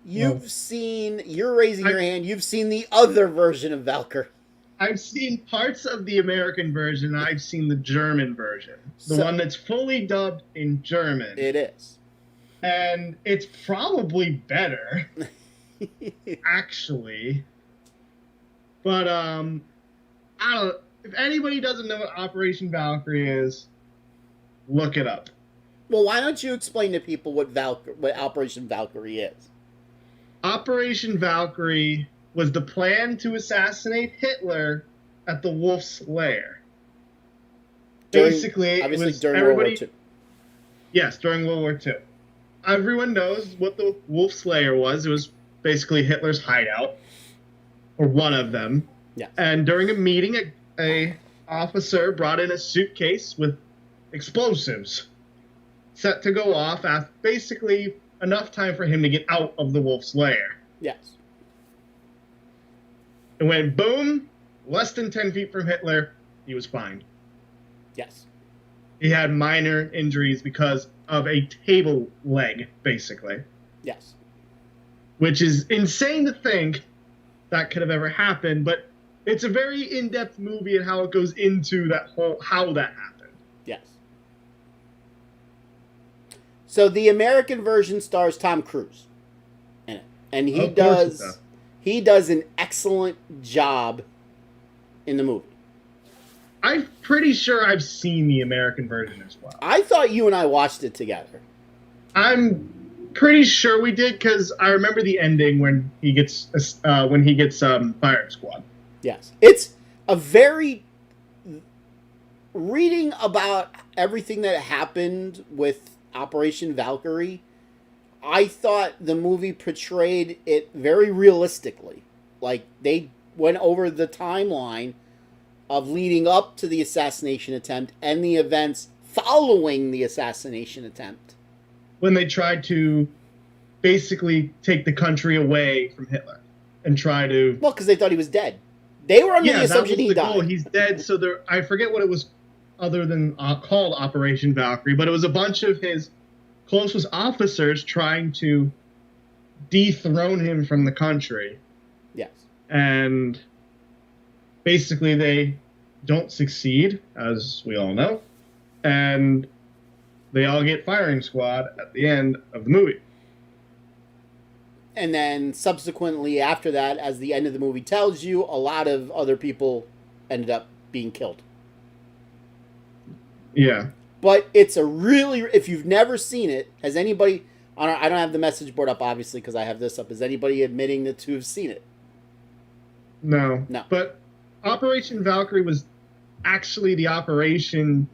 You've seen, you're raising your hand, you've seen the other version of Valkyrie. I've seen parts of the American version. I've seen the German version. The one that's fully dubbed in German. It is. And it's probably better, actually. But, I don't, if anybody doesn't know what Operation Valkyrie is, look it up. Well, why don't you explain to people what Operation Valkyrie is? Operation Valkyrie was the plan to assassinate Hitler at the Wolf's Lair. Basically, obviously it was during World War everybody. II. Yes, during World War II. Everyone knows what the Wolf's Lair was. It was basically Hitler's hideout, or one of them. Yeah. And during a meeting, a officer brought in a suitcase with explosives set to go off after basically enough time for him to get out of the Wolf's Lair. Yes. And when boom, less than 10 feet from Hitler, he was fine. Yes. He had minor injuries because of a table leg, basically. Yes. Which is insane to think that could have ever happened, but it's a very in-depth movie and how it goes into that whole, how that happened. Yes. So the American version stars Tom Cruise in it. And he does an excellent job in the movie. I'm pretty sure I've seen the American version as well. I thought you and I watched it together. I'm pretty sure we did because I remember the ending when he gets firing squad. Yes. It's a very reading about everything that happened with Operation Valkyrie. I thought the movie portrayed it very realistically. Like they went over the timeline of leading up to the assassination attempt and the events following the assassination attempt. When they tried to basically take the country away from Hitler and try to... Well, because they thought he was dead. They were under the assumption he died. Goal. He's dead, so there... I forget what it was other than called Operation Valkyrie, but it was a bunch of his closest officers trying to dethrone him from the country. Yes. And basically they don't succeed, as we all know, and they all get firing squad at the end of the movie. And then subsequently after that, as the end of the movie tells you, a lot of other people ended up being killed. Yeah. But it's a really, if you've never seen it, has anybody, I don't have the message board up obviously because I have this up, is anybody admitting to have seen it? No. No. But Operation Valkyrie was actually the operation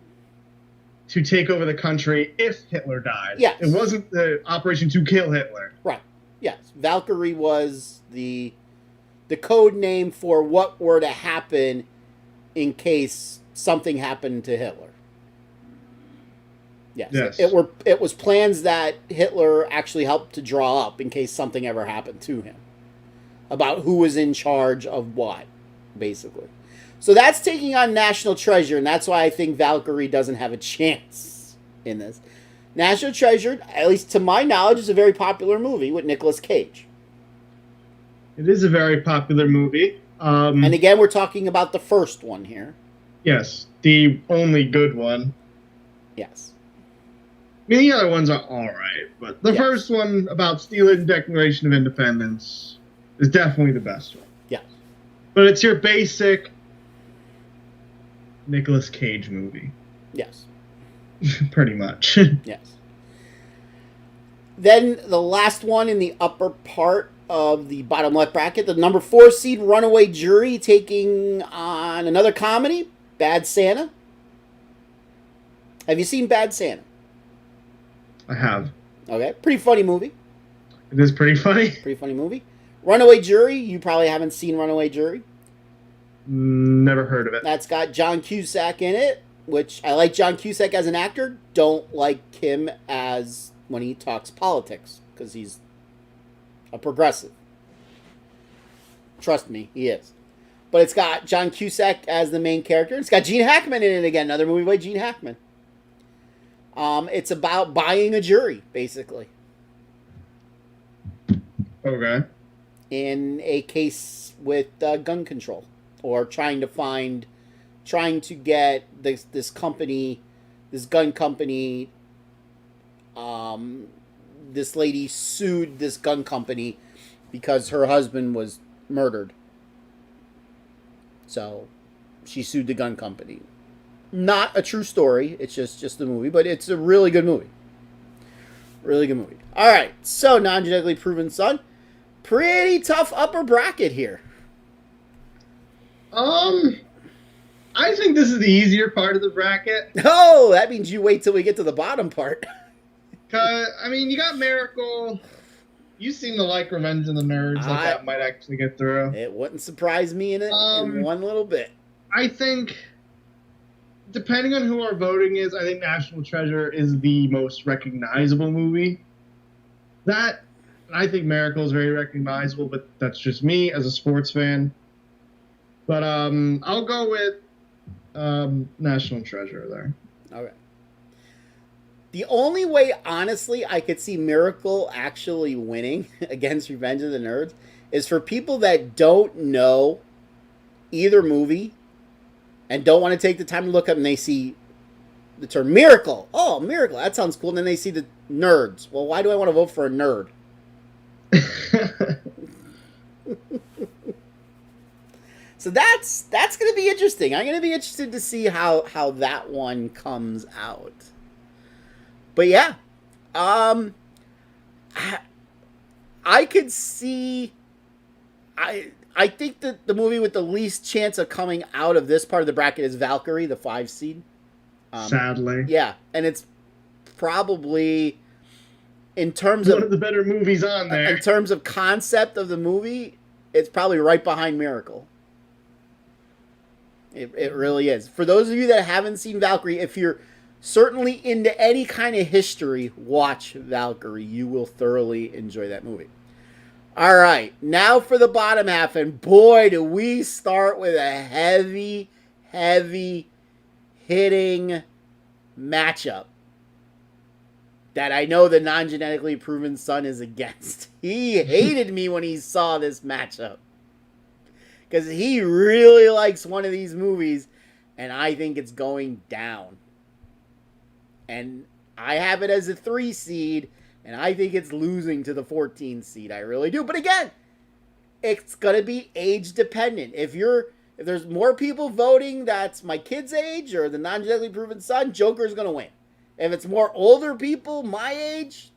to take over the country if Hitler died. Yes. It wasn't the operation to kill Hitler. Right. Yes. Valkyrie was the code name for what were to happen in case something happened to Hitler. Yes. It was plans that Hitler actually helped to draw up in case something ever happened to him. About who was in charge of what, basically. So that's taking on National Treasure, and that's why I think Valkyrie doesn't have a chance in this. National Treasure, at least to my knowledge, is a very popular movie with Nicolas Cage. It is a very popular movie. And again, we're talking about the first one here. Yes, the only good one. Yes. I mean, the other ones are all right, but the first one about stealing the Declaration of Independence is definitely the best one. Yes. But it's your basic Nicolas Cage movie. Yes. Pretty much. Yes. Then the last one in the upper part of the bottom left bracket, the number 4 seed Runaway Jury taking on another comedy, Bad Santa. Have you seen Bad Santa? I have. Okay, pretty funny movie. It is pretty funny. Pretty funny movie. Runaway Jury. You probably haven't seen Runaway Jury. Never heard of it. That's got John Cusack in it, which I like John Cusack as an actor. Don't like him as when he talks politics because he's a progressive. Trust me, he is. But it's got John Cusack as the main character. It's got Gene Hackman in it again. Another movie by Gene Hackman. It's about buying a jury, basically. Okay. In a case with gun control. Or trying to get this company, this gun company, this lady sued this gun company because her husband was murdered. So she sued the gun company. Not a true story. It's just a movie, but it's a really good movie. Really good movie. All right, so non-genetically proven son. Pretty tough upper bracket here. I think this is the easier part of the bracket. Oh, that means you wait till we get to the bottom part. Cause I mean, you got Miracle. You seem to like Revenge of the Nerds. That might actually get through. It wouldn't surprise me in one little bit. I think, depending on who our voting is, I think National Treasure is the most recognizable movie. I think Miracle is very recognizable, but that's just me as a sports fan. But I'll go with National Treasure there. Okay. The only way, honestly, I could see Miracle actually winning against Revenge of the Nerds is for people that don't know either movie and don't want to take the time to look up and they see the term Miracle. Oh, Miracle. That sounds cool. And then they see the Nerds. Well, why do I want to vote for a nerd? So that's going to be interesting. I'm going to be interested to see how that one comes out. But yeah, I could see. I think that the movie with the least chance of coming out of this part of the bracket is Valkyrie, the 5 seed. Sadly, yeah, and it's probably in terms one of the better movies on there. In terms of concept of the movie, it's probably right behind Miracle. It really is. For those of you that haven't seen Valkyrie, if you're certainly into any kind of history, watch Valkyrie. You will thoroughly enjoy that movie. All right, now for the bottom half, and boy, do we start with a heavy, heavy hitting matchup that I know the non-genetically proven son is against. He hated me when he saw this matchup because he really likes one of these movies, and I think it's going down. And I have it as a 3 seed, and I think it's losing to the 14 seed. I really do. But again, it's going to be age dependent. If there's more people voting that's my kid's age or the non-genetically proven son, Joker's going to win. If it's more older people, my age,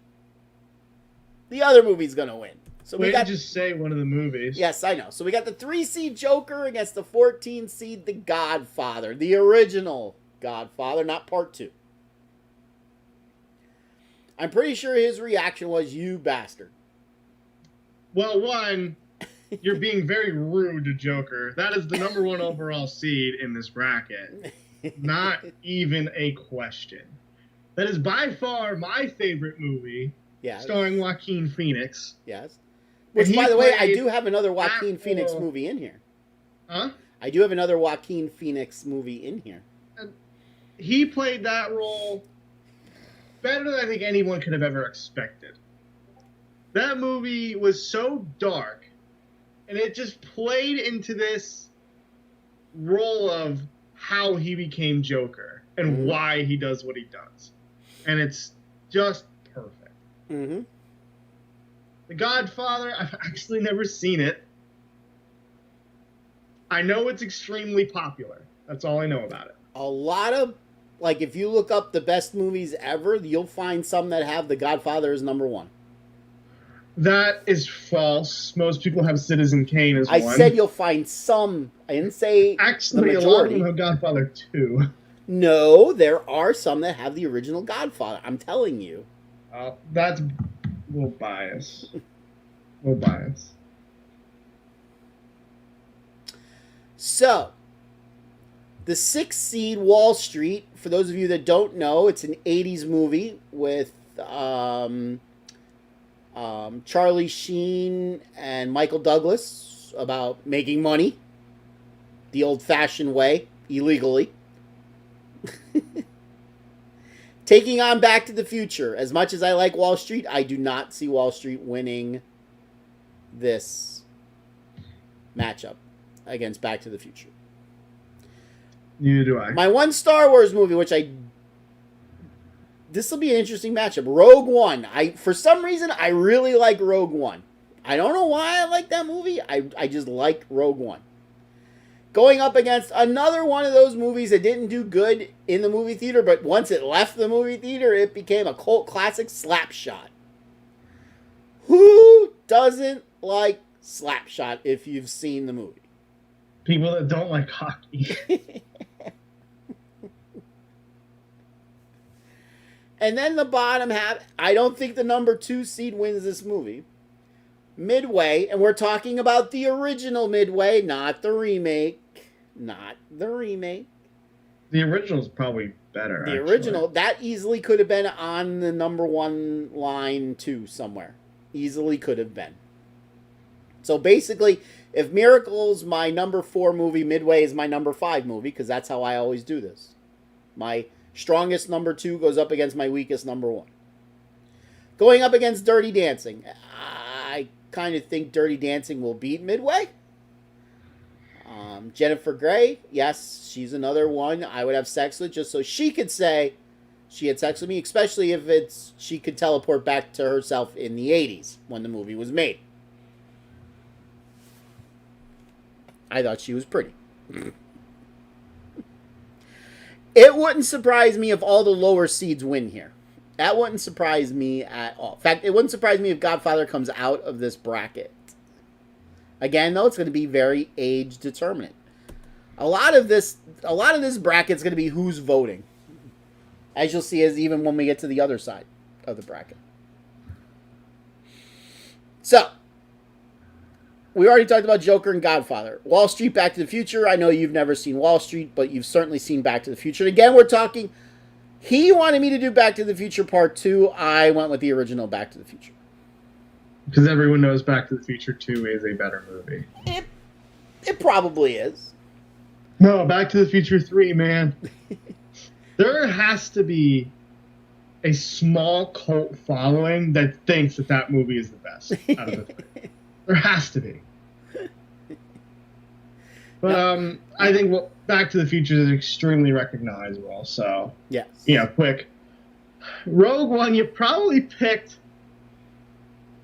the other movie's going to win. So we got just say one of the movies. Yes, I know. So we got the 3 seed Joker against the 14 seed The Godfather. The original Godfather, not part 2. I'm pretty sure his reaction was, "You bastard." Well, one, you're being very rude to Joker. That is the number 1 overall seed in this bracket. Not even a question. That is by far my favorite movie, starring Joaquin Phoenix. Yes. Which, by the way, I do have another Joaquin Phoenix movie in here. Huh? I do have another Joaquin Phoenix movie in here. He played that role better than I think anyone could have ever expected. That movie was so dark, and it just played into this role of how he became Joker and why he does what he does. And it's just perfect. Mm-hmm. The Godfather, I've actually never seen it. I know it's extremely popular. That's all I know about it. A lot of, like, if you look up the best movies ever, you'll find some that have The Godfather as number 1. That is false. Most people have Citizen Kane as one. I said you'll find some. I didn't say actually the a lot of them have Godfather 2. No, there are some that have the original Godfather. I'm telling you. That's a little bias. A little bias. So, the 6th seed, Wall Street, for those of you that don't know, it's an 80s movie with Charlie Sheen and Michael Douglas about making money the old-fashioned way, illegally. Taking on Back to the Future. As much as I like Wall Street, I do not see Wall Street winning this matchup against Back to the Future. Neither do I. My one Star Wars movie, this will be an interesting matchup. Rogue One. For some reason, I really like Rogue One. I don't know why I like that movie. I just like Rogue One. Going up against another one of those movies that didn't do good in the movie theater, but once it left the movie theater, it became a cult classic, Slapshot. Who doesn't like Slapshot if you've seen the movie? People that don't like hockey. And then the bottom half, I don't think the number 2 seed wins this movie. Midway, and we're talking about the original Midway, not the remake. Not the remake. The original's probably better. The original, that easily could have been on the number 1 line too somewhere. Easily could have been. So basically, if Miracle's my number 4 movie, Midway is my number 5 movie, because that's how I always do this. My strongest number 2 goes up against my weakest number 1. Going up against Dirty Dancing. I kind of think Dirty Dancing will beat Midway. Jennifer Grey, yes, she's another one I would have sex with just so she could say she had sex with me, especially if she could teleport back to herself in the 80s when the movie was made. I thought she was pretty. It wouldn't surprise me if all the lower seeds win here. That wouldn't surprise me at all. In fact, it wouldn't surprise me if Godfather comes out of this bracket. Again, though, it's going to be very age determinant. A lot of this bracket is going to be who's voting. As you'll see, as even when we get to the other side of the bracket. So, we already talked about Joker and Godfather. Wall Street, Back to the Future. I know you've never seen Wall Street, but you've certainly seen Back to the Future. And again, we're talking... He wanted me to do Back to the Future Part 2. I went with the original Back to the Future. Because everyone knows Back to the Future 2 is a better movie. It probably is. No, Back to the Future 3, man. There has to be a small cult following that thinks that movie is the best out of the three. There has to be. But I think Back to the Future is extremely recognizable. So, yes. Quick. Rogue One, you probably picked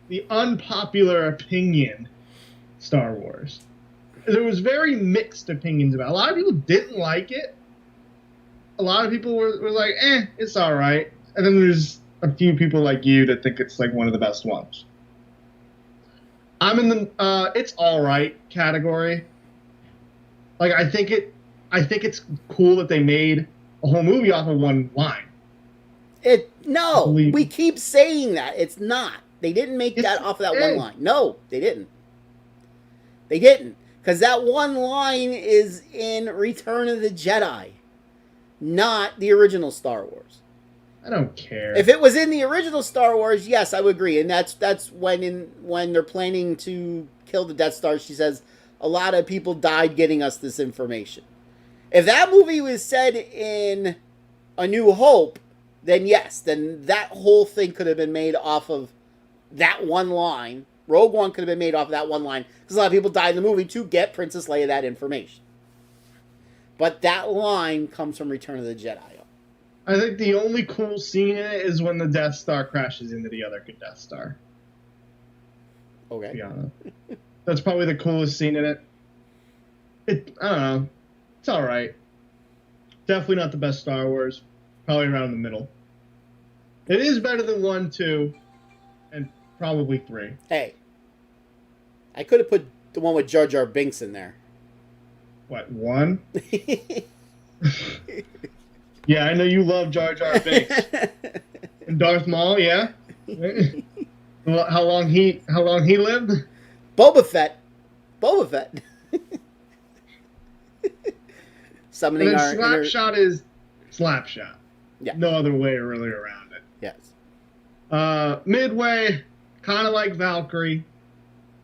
the unpopular opinion Star Wars. There was very mixed opinions about it. A lot of people didn't like it. A lot of people were like, it's all right. And then there's a few people like you that think it's like one of the best ones. I'm in the it's all right category. Like I think it's cool that they made a whole movie off of one line. We keep saying that. It's not. They didn't make that off of that one line. No, they didn't. They didn't. Because that one line is in Return of the Jedi, not the original Star Wars. I don't care. If it was in the original Star Wars, yes, I would agree. And that's when they're planning to kill the Death Star, she says, a lot of people died getting us this information. If that movie was said in A New Hope, then yes, then that whole thing could have been made off of that one line. Rogue One could have been made off of that one line, because a lot of people died in the movie to get Princess Leia that information. But that line comes from Return of the Jedi. I think the only cool scene in it is when the Death Star crashes into the other Death Star. Okay. To be honest. That's probably the coolest scene in it. I don't know. It's all right. Definitely not the best Star Wars. Probably around the middle. It is better than 1, 2, and probably 3. Hey. I could have put the one with Jar Jar Binks in there. What, 1? Yeah, I know you love Jar Jar Binks. And Darth Maul, yeah. Well, how long he lived? Boba Fett. Boba Fett. And Summoning then our inner... Slapshot is Slapshot. Yeah. No other way really around it. Yes. Midway, kind of like Valkyrie.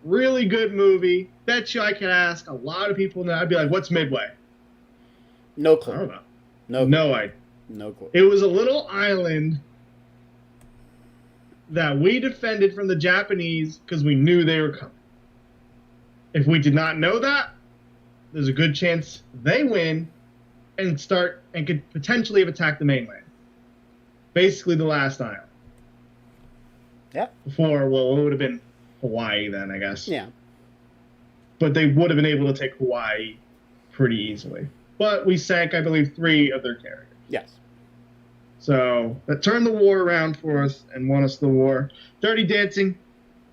Really good movie. Bet you I could ask a lot of people now. I'd be like, what's Midway? No I clue. don't know. No. No idea. No clue. It was a little island that we defended from the Japanese because we knew they were coming. If we did not know that, there's a good chance they win and could potentially have attacked the mainland. Basically the last island. Yeah. Before, well, it would have been Hawaii then, I guess. Yeah. But they would have been able to take Hawaii pretty easily. But we sank, I believe, 3 of their carriers. Yes. So that turned the war around for us and won us the war. Dirty Dancing,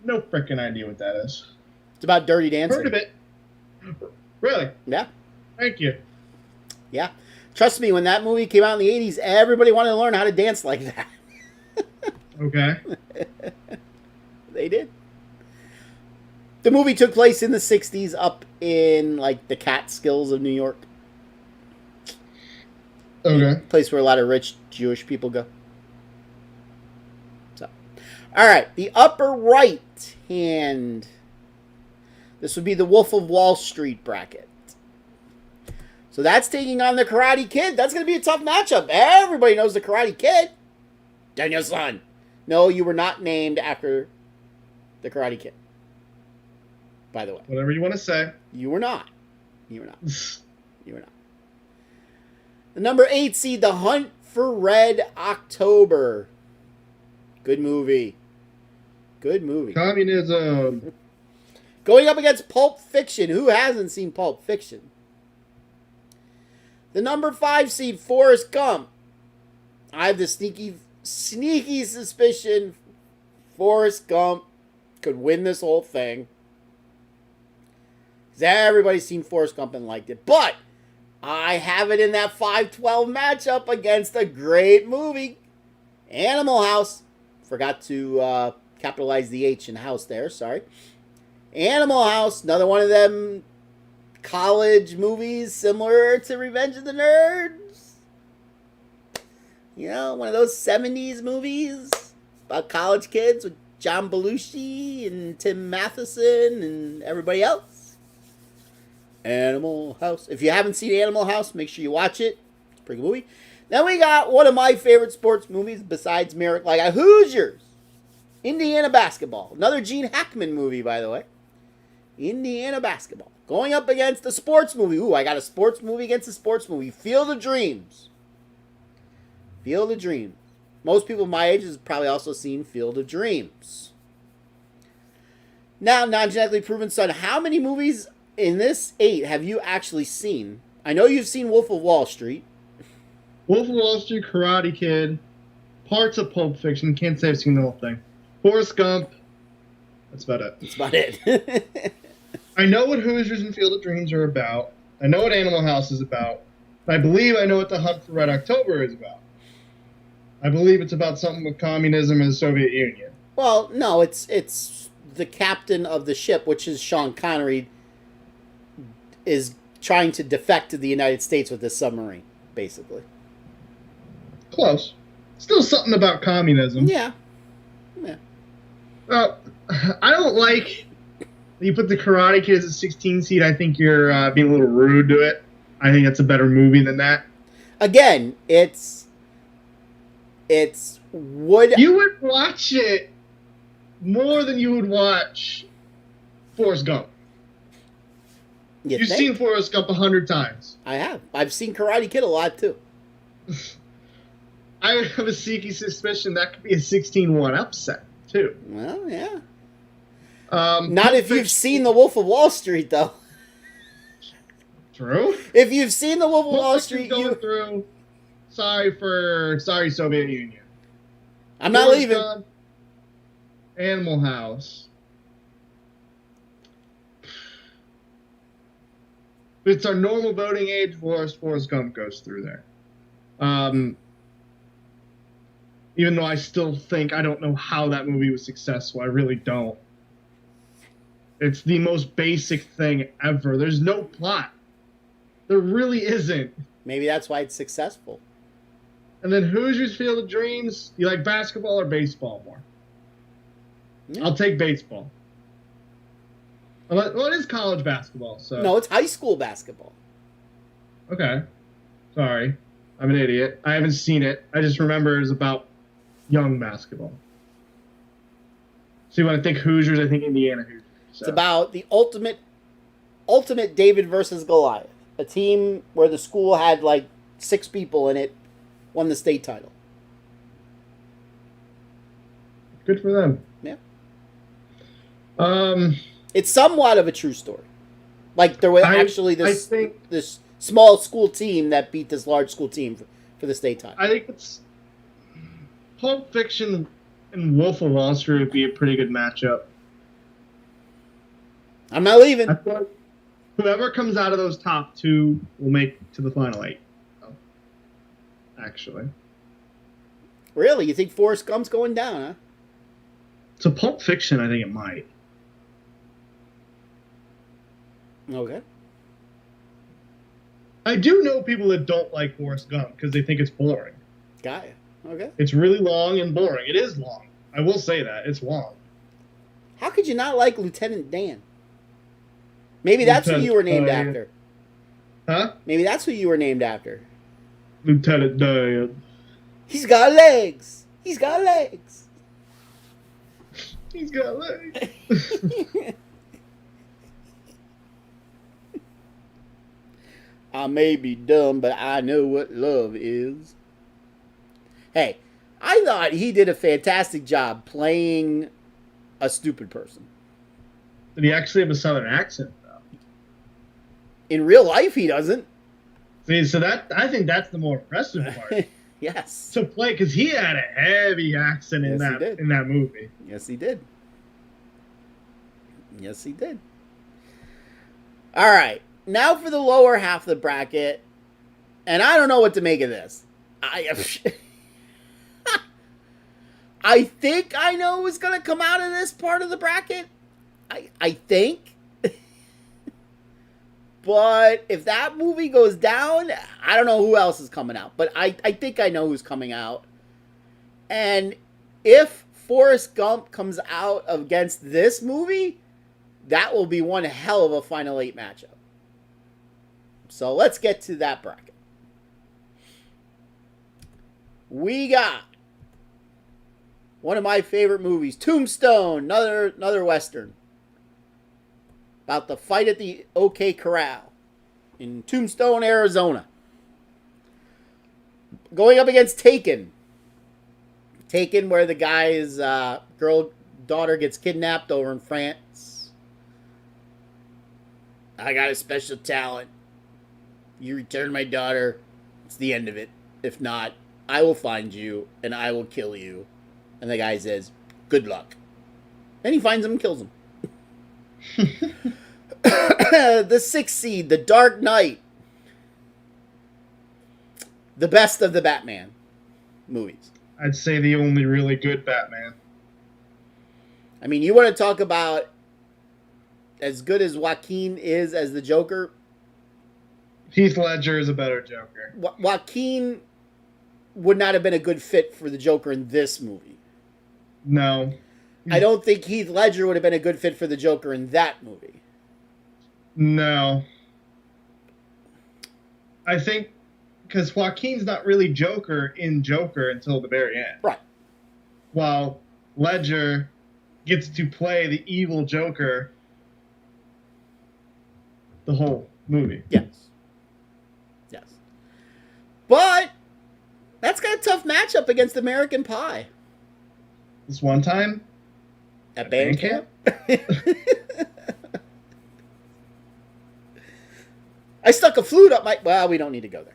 no frickin' idea what that is. It's about Dirty Dancing. Heard of it. Really? Yeah. Thank you. Yeah. Trust me, when that movie came out in the 80s, everybody wanted to learn how to dance like that. Okay. They did. The movie took place in the 60s up in, like, the Catskills of New York. Okay. Place where a lot of rich Jewish people go. So, all right. The upper right hand. This would be the Wolf of Wall Street bracket. So that's taking on the Karate Kid. That's going to be a tough matchup. Everybody knows the Karate Kid. Daniel-san. No, you were not named after the Karate Kid. By the way. Whatever you want to say. You were not. You were not. You were not. The number 8 seed, The Hunt for Red October. Good movie. Good movie. Communism. Going up against Pulp Fiction. Who hasn't seen Pulp Fiction? The number 5 seed, Forrest Gump. I have the sneaky suspicion Forrest Gump could win this whole thing. Because everybody's seen Forrest Gump and liked it. But I have it in that 5-12 matchup against a great movie. Animal House. Forgot to capitalize the H in house there. Sorry. Animal House. Another one of them college movies similar to Revenge of the Nerds. You know, one of those 70s movies about college kids with John Belushi and Tim Matheson and everybody else. Animal House. If you haven't seen Animal House, make sure you watch it. It's a pretty good movie. Then we got one of my favorite sports movies besides Miracle. I got Hoosiers. Indiana Basketball. Another Gene Hackman movie, by the way. Indiana Basketball. Going up against a sports movie. Ooh, I got a sports movie against a sports movie. Field of Dreams. Field of Dreams. Most people my age have probably also seen Field of Dreams. Now, non-genetically proven son, how many movies in this 8 have you actually seen? I know you've seen Wolf of Wall Street. Wolf of Wall Street, Karate Kid, parts of Pulp Fiction. Can't say I've seen the whole thing. Forrest Gump. That's about it. That's about it. I know what Hoosiers and Field of Dreams are about. I know what Animal House is about. I believe I know what The Hunt for Red October is about. I believe it's about something with communism and the Soviet Union. Well, no, it's the captain of the ship, which is Sean Connery, is trying to defect to the United States with this submarine, basically. Close. Still something about communism. Yeah. Yeah. Well, I don't like you put the Karate Kid as a 16 seed. I think you're being a little rude to it. I think it's a better movie than that. Again, you would watch it more than you would watch Forrest Gump. You've seen Forrest Gump 100 times. I have. I've seen Karate Kid a lot, too. I have a sneaky suspicion that could be a 16-1 upset, too. Well, yeah. Not if you've seen The Wolf of Wall Street, though. True. If you've seen The Wolf of Wall Street, through. Sorry, Soviet Union. I'm not leaving. Gump, Animal House. If it's our normal voting age, Forrest Gump goes through there. Even though I still think I don't know how that movie was successful. I really don't. It's the most basic thing ever. There's no plot. There really isn't. Maybe that's why it's successful. And then Hoosiers Field of Dreams. You like basketball or baseball more? Yeah. I'll take baseball. Well, it is college basketball, so. No, it's high school basketball. Okay. Sorry. I'm an idiot. I haven't seen it. I just remember it's about young basketball. So when I think Hoosiers, I think Indiana Hoosiers. So. It's about the ultimate David versus Goliath. A team where the school had like 6 people in it won the state title. Good for them. Yeah. It's somewhat of a true story. Like there was actually this small school team that beat this large school team for the state title. I think it's Pulp Fiction and Wolf of Wall Street would be a pretty good matchup. I'm not leaving. I feel like whoever comes out of those top 2 will make it to the final 8. Actually. Really? You think Forrest Gump's going down, huh? So Pulp Fiction, I think it might. Okay. I do know people that don't like Forrest Gump because they think it's boring. Got it. Okay. It's really long and boring. It is long. I will say that. It's long. How could you not like Lieutenant Dan? Maybe that's who you were named after. Huh? Maybe that's who you were named after. Lieutenant Dan. He's got legs. He's got legs. He's got legs. I may be dumb, but I know what love is. Hey, I thought he did a fantastic job playing a stupid person. Did he actually have a southern accent, though? In real life, he doesn't. See, so I think that's the more impressive part. Yes. To play, because he had a heavy accent in that movie. Yes, he did. Yes, he did. All right. Now for the lower half of the bracket. And I don't know what to make of this. I think I know who's going to come out of this part of the bracket. I think. But if that movie goes down, I don't know who else is coming out. But I think I know who's coming out. And if Forrest Gump comes out against this movie, that will be one hell of a Final 8 matchup. So let's get to that bracket. We got one of my favorite movies, Tombstone, another Western. About the fight at the OK Corral in Tombstone, Arizona. Going up against Taken. Taken, where the guy's daughter gets kidnapped over in France. I got a special talent. You return my daughter, it's the end of it. If not, I will find you and I will kill you. And the guy says, good luck. Then he finds him and kills him. The 6th seed, The Dark Knight. The best of the Batman movies. I'd say the only really good Batman. I mean, you want to talk about as good as Joaquin is as the Joker? Heath Ledger is a better Joker. Joaquin would not have been a good fit for the Joker in this movie. No. I don't think Heath Ledger would have been a good fit for the Joker in that movie. No. I think because Joaquin's not really Joker in Joker until the very end. Right. While Ledger gets to play the evil Joker the whole movie. Yes. Yes. But that's got a tough matchup against American Pie. This one time? At band camp? I stuck a flute up my... Well, we don't need to go there.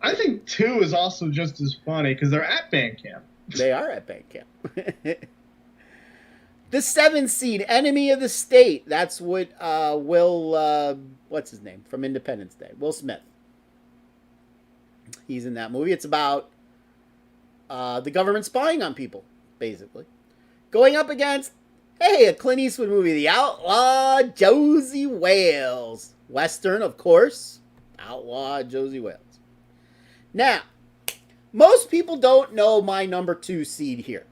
I think 2 is also just as funny because they're at band camp. They are at band camp. The 7th seed, Enemy of the State. That's what Will... what's his name? From Independence Day. Will Smith. He's in that movie. It's about the government spying on people, basically. Going up against, hey, a Clint Eastwood movie, The Outlaw Josie Wales. Western, of course. Outlaw Josie Wales. Now, most people don't know my number 2 seed here.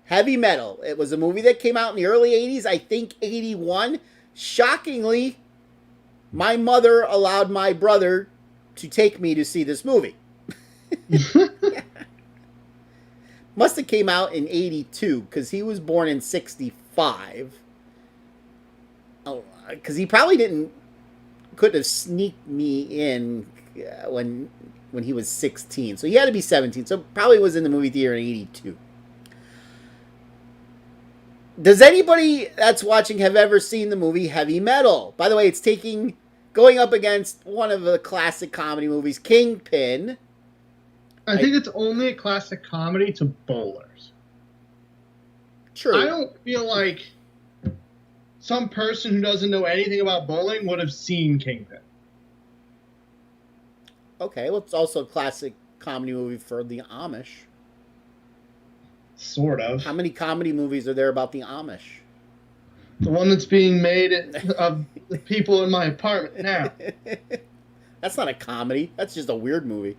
Heavy Metal. It was a movie that came out in the early 80s, I think 81. Shockingly, my mother allowed my brother to take me to see this movie. Must have came out in 82 because he was born in 65. Oh, because he probably couldn't have sneaked me in when he was 16. So he had to be 17. So probably was in the movie theater in 82. Does anybody that's watching have ever seen the movie Heavy Metal? By the way, it's going up against one of the classic comedy movies, Kingpin. I think it's only a classic comedy to bowlers. True. I don't feel like some person who doesn't know anything about bowling would have seen Kingpin. Okay, well, it's also a classic comedy movie for the Amish. Sort of. How many comedy movies are there about the Amish? The one that's being made of the people in my apartment now. That's not a comedy. That's just a weird movie.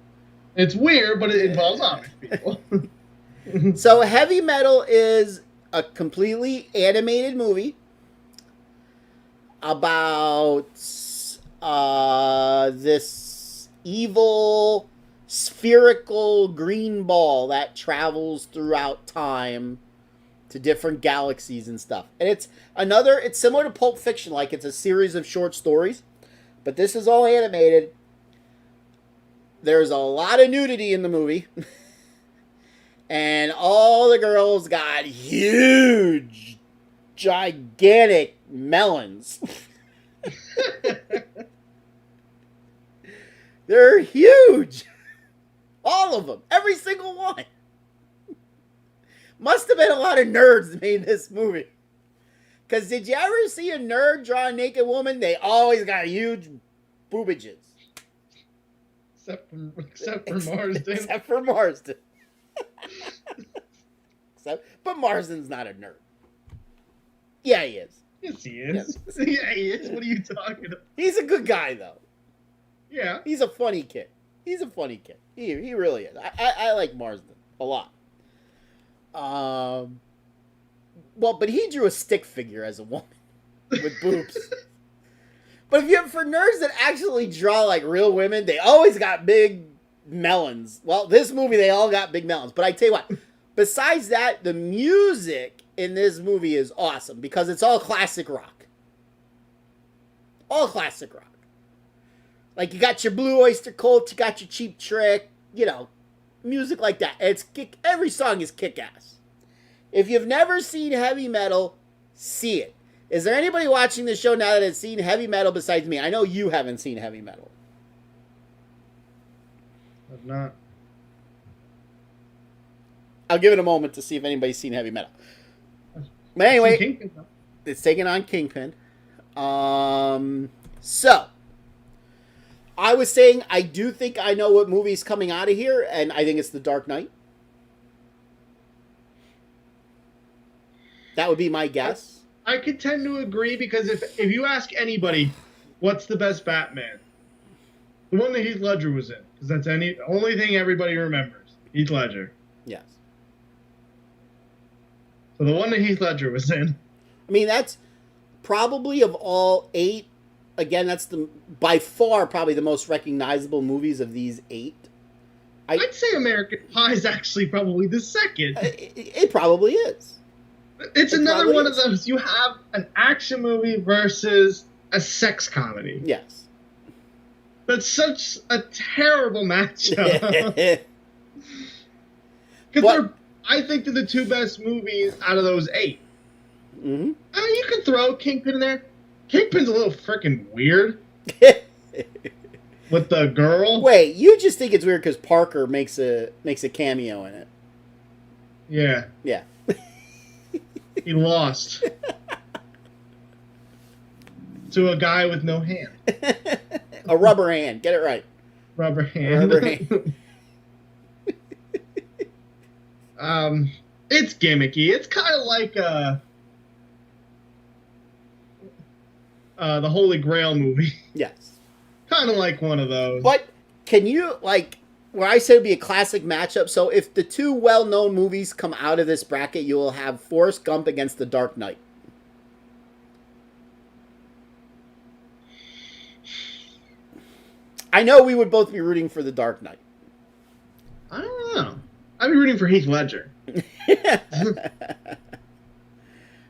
It's weird, but it involves Amish people. So Heavy Metal is a completely animated movie about this evil spherical green ball that travels throughout time to different galaxies and stuff. And it's similar to Pulp Fiction, like it's a series of short stories, but this is all animated. There's a lot of nudity in the movie. And all the girls got huge, gigantic melons. They're huge. All of them. Every single one. Must have been a lot of nerds that made this movie. Because did you ever see a nerd draw a naked woman? They always got huge boobages. Except for Marsden. Except for Marsden. But Marsden's not a nerd. Yeah, he is. Yes, he is. Yes. Yeah, he is. What are you talking about? He's a good guy, though. Yeah. He's a funny kid. He really is. I like Marsden a lot. Well, but he drew a stick figure as a woman with boobs. But for nerds that actually draw like real women, they always got big melons. Well, this movie, they all got big melons. But I tell you what, besides that, the music in this movie is awesome because it's all classic rock. All classic rock. Like, you got your Blue Oyster Cult, you got your Cheap Trick, music like that. Every song is kick-ass. If you've never seen Heavy Metal, see it. Is there anybody watching this show now that has seen Heavy Metal besides me? I know you haven't seen Heavy Metal. I've not. I'll give it a moment to see if anybody's seen Heavy Metal. But anyway, it's taking on Kingpin. So, I was saying I do think I know what movie's coming out of here, and I think it's The Dark Knight. That would be my guess. I could tend to agree because if you ask anybody, what's the best Batman? The one that Heath Ledger was in, because that's the only thing everybody remembers. Heath Ledger. Yes. So the one that Heath Ledger was in. I mean, that's probably of all 8. Again, that's by far probably the most recognizable movies of these 8. I'd say American Pie is actually probably the second. It probably is. It's another one of those. You have an action movie versus a sex comedy. Yes. That's such a terrible matchup. Because I think they're the two best movies out of those 8. Mm-hmm. I mean, you could throw Kingpin in there. Kingpin's a little freaking weird. With the girl. Wait, you just think it's weird because Parker makes a cameo in it. Yeah. Yeah. He lost. To a guy with no hand. A rubber hand. Get it right. Rubber hand. Rubber hand. It's gimmicky. It's kind of like the Holy Grail movie. Yes. Kind of like one of those. But can you, like, where I said it'd be a classic matchup, so if the two well-known movies come out of this bracket, you will have Forrest Gump against The Dark Knight. I know we would both be rooting for The Dark Knight. I don't know. I'd be rooting for Heath Ledger.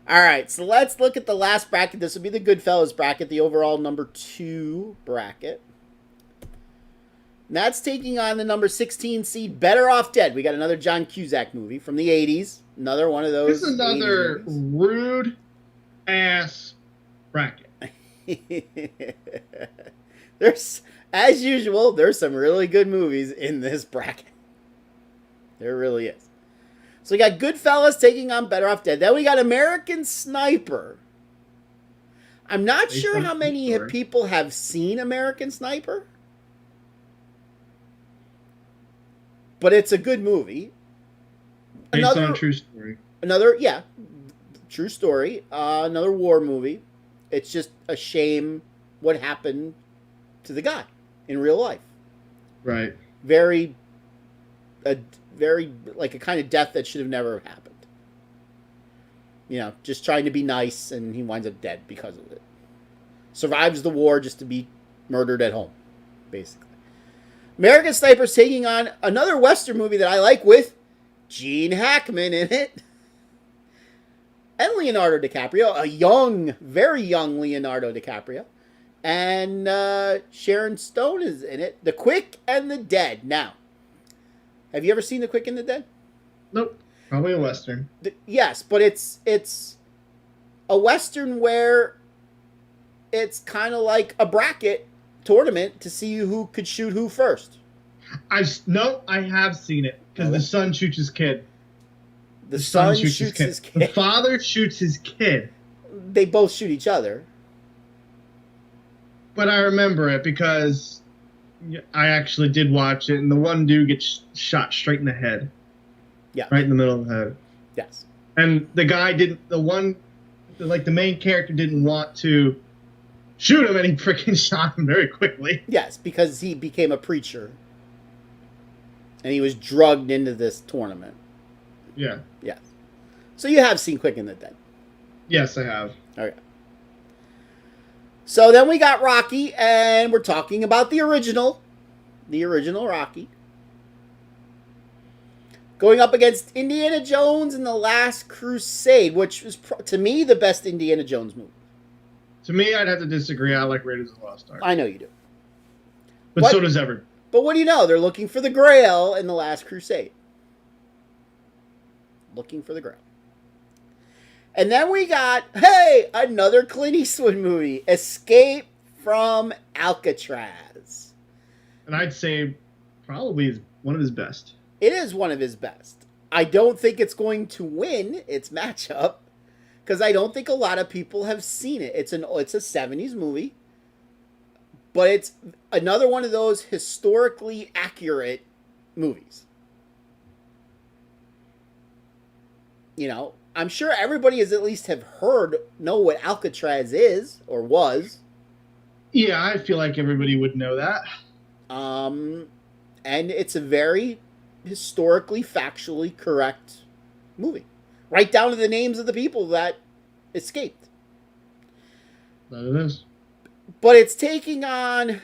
All right, so let's look at the last bracket. This will be the Goodfellas bracket, the overall number 2 bracket. And that's taking on the number 16 seed, Better Off Dead. We got another John Cusack movie from the 80s. Another one of those. This is another rude ass bracket. There's, as usual, there's some really good movies in this bracket. There really is. So we got Goodfellas taking on Better Off Dead. Then we got American Sniper. I'm not sure how many people have seen American Sniper. But it's a good movie. Based on a true story. Another true story. Another war movie. It's just a shame what happened to the guy in real life. Right. Very like a kind of death that should have never happened. You know, just trying to be nice, and he winds up dead because of it. Survives the war just to be murdered at home, basically. American Sniper's taking on another Western movie that I like with Gene Hackman in it. And Leonardo DiCaprio, a young, very young Leonardo DiCaprio. And Sharon Stone is in it. The Quick and the Dead. Now, have you ever seen The Quick and the Dead? Nope. Probably a Western. Yes, but it's a Western where it's kind of like a bracket tournament to see who could shoot who first. I have seen it because the son shoots his kid. The son shoots his kid. The father shoots his kid. They both shoot each other. But I remember it because I actually did watch it, and the one dude gets shot straight in the head. Yeah. Right in the middle of the head. Yes. And the guy the main character didn't want to shoot him, and he freaking shot him very quickly. Yes, because he became a preacher. And he was drugged into this tournament. Yeah. Yes. So you have seen Quick and the Dead. Yes, I have. Okay. So then we got Rocky, and we're talking about the original Rocky. Going up against Indiana Jones and the Last Crusade, which was, to me, the best Indiana Jones movie. To me, I'd have to disagree. I like Raiders of the Lost Ark. I know you do. But so does everyone. But what do you know? They're looking for the Grail in the Last Crusade. Looking for the Grail. And then we got, another Clint Eastwood movie, Escape from Alcatraz. And I'd say probably one of his best. It is one of his best. I don't think it's going to win its matchup because I don't think a lot of people have seen it. It's a 70s movie, but it's another one of those historically accurate movies. You know, I'm sure everybody has at least know what Alcatraz is or was. Yeah, I feel like everybody would know that. And it's a very historically, factually correct movie. Right down to the names of the people that escaped. That it is. But it's taking on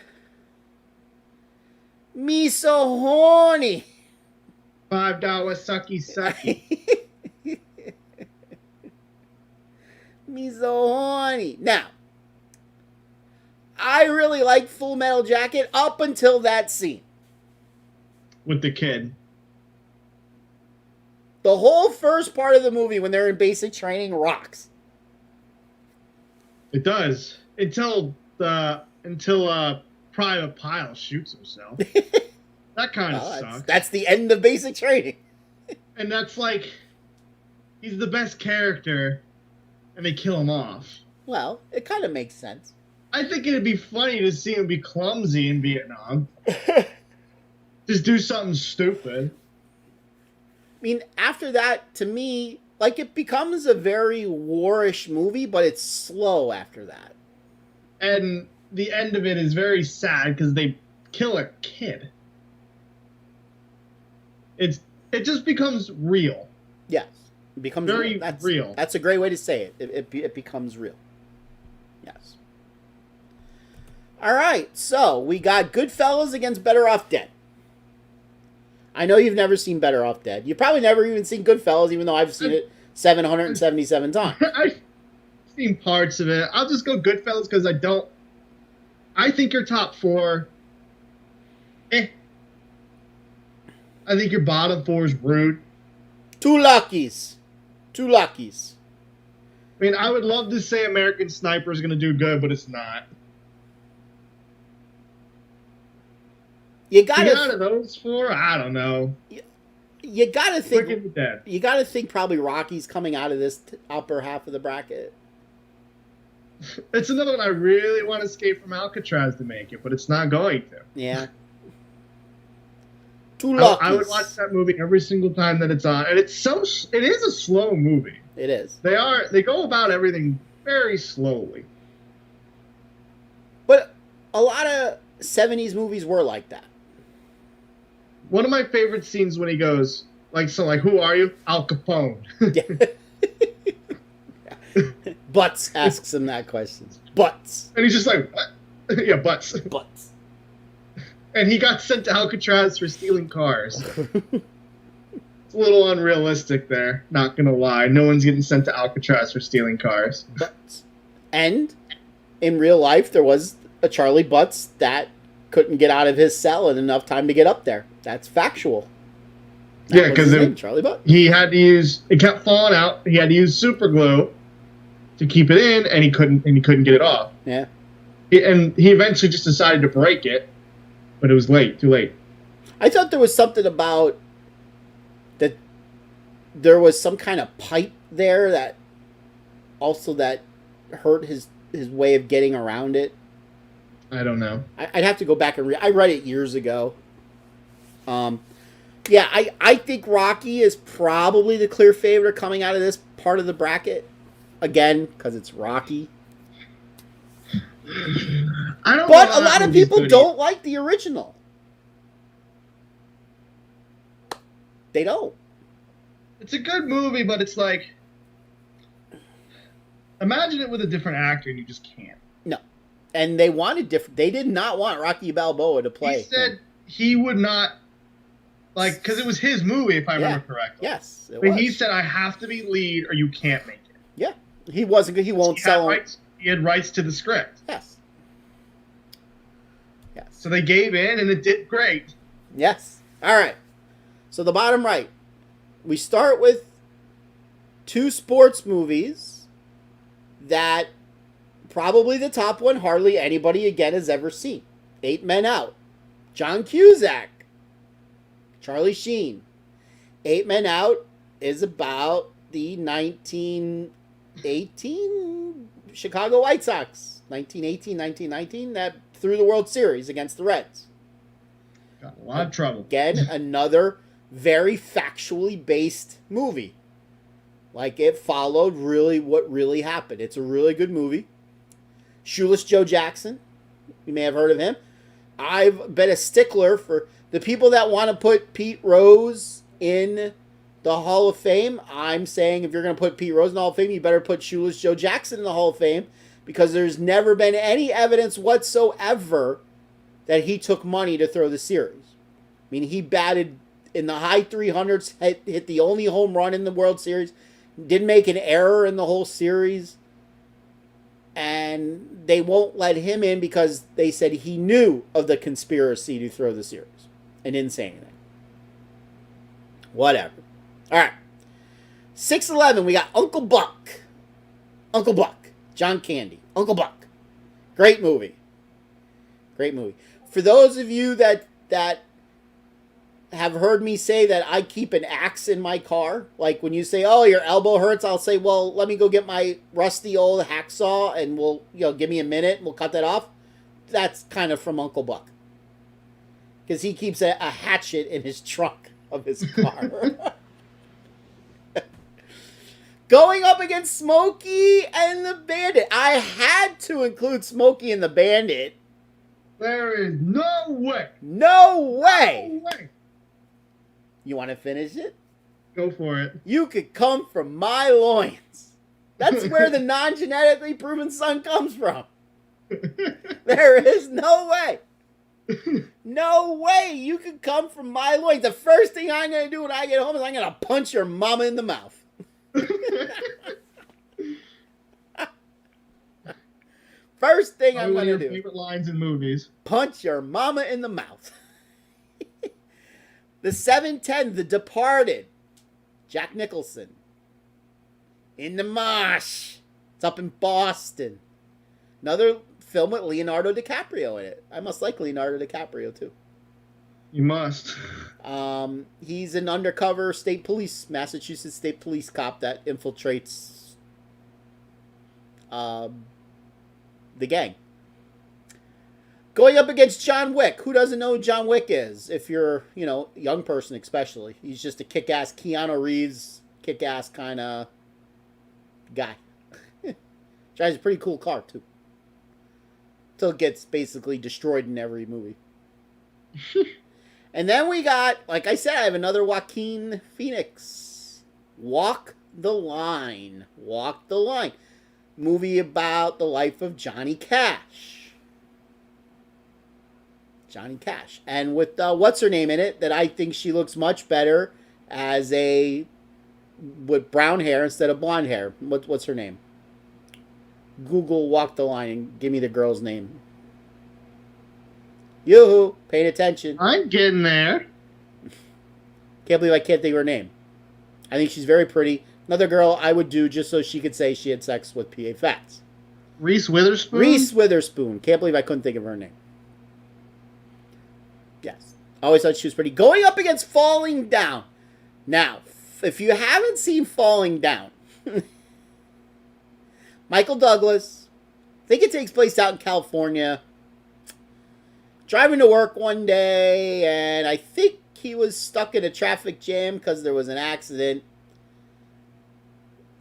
Me So Horny. $5 sucky sucky. Me So Horny. Now, I really like Full Metal Jacket up until that scene. With the kid. The whole first part of the movie when they're in basic training rocks. It does. Until Private Pile shoots himself. That kind of sucks. That's the end of basic training. And that's like, he's the best character, and they kill him off. Well, it kind of makes sense. I think it'd be funny to see him be clumsy in Vietnam. Just do something stupid. I mean, after that, to me, like, it becomes a very warish movie, but it's slow after that. And the end of it is very sad because they kill a kid. It just becomes real. Yes. It becomes very real. real. That's a great way to say it. It becomes real. Yes. All right. So we got Goodfellas against Better Off Dead. I know you've never seen Better Off Dead. You've probably never even seen Goodfellas, even though I've seen it 777 times. I've seen parts of it. I'll just go Goodfellas because I think your top four, I think your bottom four is rude. Two luckies. I mean, I would love to say American Sniper is going to do good, but it's not. You To get out of those four, I don't know. You gotta think. Wicked and Dead. You gotta think probably Rocky's coming out of this upper half of the bracket. It's another one I really want Escape from Alcatraz to make it, but it's not going to. Yeah. Two luckies. I would watch that movie every single time that it's on, and it is a slow movie. It is. They go about everything very slowly. But a lot of 70s movies were like that. One of my favorite scenes when he goes, who are you? Al Capone. Butts asks him that question. Butts. And he's just like, what? Yeah, Butts. Butts. And he got sent to Alcatraz for stealing cars. It's a little unrealistic there, not gonna lie. No one's getting sent to Alcatraz for stealing cars. Butts. And in real life, there was a Charlie Butts that couldn't get out of his cell in enough time to get up there. That's factual. Yeah, because Charlie Butts. He had to use it kept falling out. He had to use super glue to keep it in, and he couldn't get it off. Yeah. And he eventually just decided to break it, but it was too late. I thought there was something about that. There was some kind of pipe there that hurt his way of getting around it. I don't know. I'd have to go back and read. I read it years ago. Yeah, I think Rocky is probably the clear favorite coming out of this part of the bracket. Again, because it's Rocky. But a lot of people don't like the original. They don't. It's a good movie, but it's like, imagine it with a different actor, and you just can't. No. And they wanted different. They did not want Rocky Balboa to play. He said he would not, because it was his movie, if I remember correctly. Yes, but he said, I have to be lead or you can't make it. Yeah. He wasn't good. He won't sell them. He had rights to the script. Yes. Yes. So they gave in, and it did great. Yes. All right. So the bottom right. We start with two sports movies that probably the top one hardly anybody again has ever seen. 8 Men Out. John Cusack. Charlie Sheen. 8 Men Out is about the 1918 Chicago White Sox. 1918, 1919, that threw the World Series against the Reds. Got a lot of trouble. Again, another very factually based movie. Like, it followed really what really happened. It's a really good movie. Shoeless Joe Jackson. You may have heard of him. I've been a stickler for the people that want to put Pete Rose in the Hall of Fame. I'm saying if you're going to put Pete Rose in the Hall of Fame, you better put Shoeless Joe Jackson in the Hall of Fame, because there's never been any evidence whatsoever that he took money to throw the series. I mean, he batted in the high 300s, hit the only home run in the World Series, didn't make an error in the whole series, and they won't let him in because they said he knew of the conspiracy to throw the series and didn't say anything. Whatever. All right. 6-11, we got Uncle Buck. Uncle Buck. John Candy. Uncle Buck. Great movie. Great movie. For those of you that have heard me say that I keep an axe in my car, like when you say, oh, your elbow hurts, I'll say, well, let me go get my rusty old hacksaw and we'll, give me a minute and we'll cut that off. That's kind of from Uncle Buck. because he keeps a hatchet in his trunk of his car. Going up against Smokey and the Bandit. I had to include Smokey and the Bandit. There is no way. No way. No way. You want to finish it? Go for it. You could come from my loins. That's where the non-genetically proven son comes from. There is no way. No way you could come from my loins. The first thing I'm going to do when I get home is I'm going to punch your mama in the mouth. First thing I'm going to do. Favorite lines in movies. Punch your mama in the mouth. The 710, The Departed. Jack Nicholson. In the Marsh. It's up in Boston. Another film with Leonardo DiCaprio in it. I must like Leonardo DiCaprio too. You must. He's an undercover Massachusetts state police cop that infiltrates the gang. Going up against John Wick. Who doesn't know who John Wick is? If you're, a young person especially. He's just a kick-ass Keanu Reeves, kick-ass kind of guy. Drives a pretty cool car, too. Until it gets basically destroyed in every movie. And then we got, like I said, I have another Joaquin Phoenix. Walk the Line. Walk the Line. Movie about the life of Johnny Cash. Johnny Cash. And with what's-her-name in it, that I think she looks much better as with brown hair instead of blonde hair. What's her name? Google Walk the Line and give me the girl's name. Yoo-hoo, paying attention. I'm getting there. Can't believe I can't think of her name. I think she's very pretty. Another girl I would do just so she could say she had sex with P.A. Fats. Reese Witherspoon? Reese Witherspoon. Can't believe I couldn't think of her name. Yes. I always thought she was pretty. Going up against Falling Down. Now, if you haven't seen Falling Down, Michael Douglas, I think it takes place out in California. Driving to work one day, and I think he was stuck in a traffic jam because there was an accident.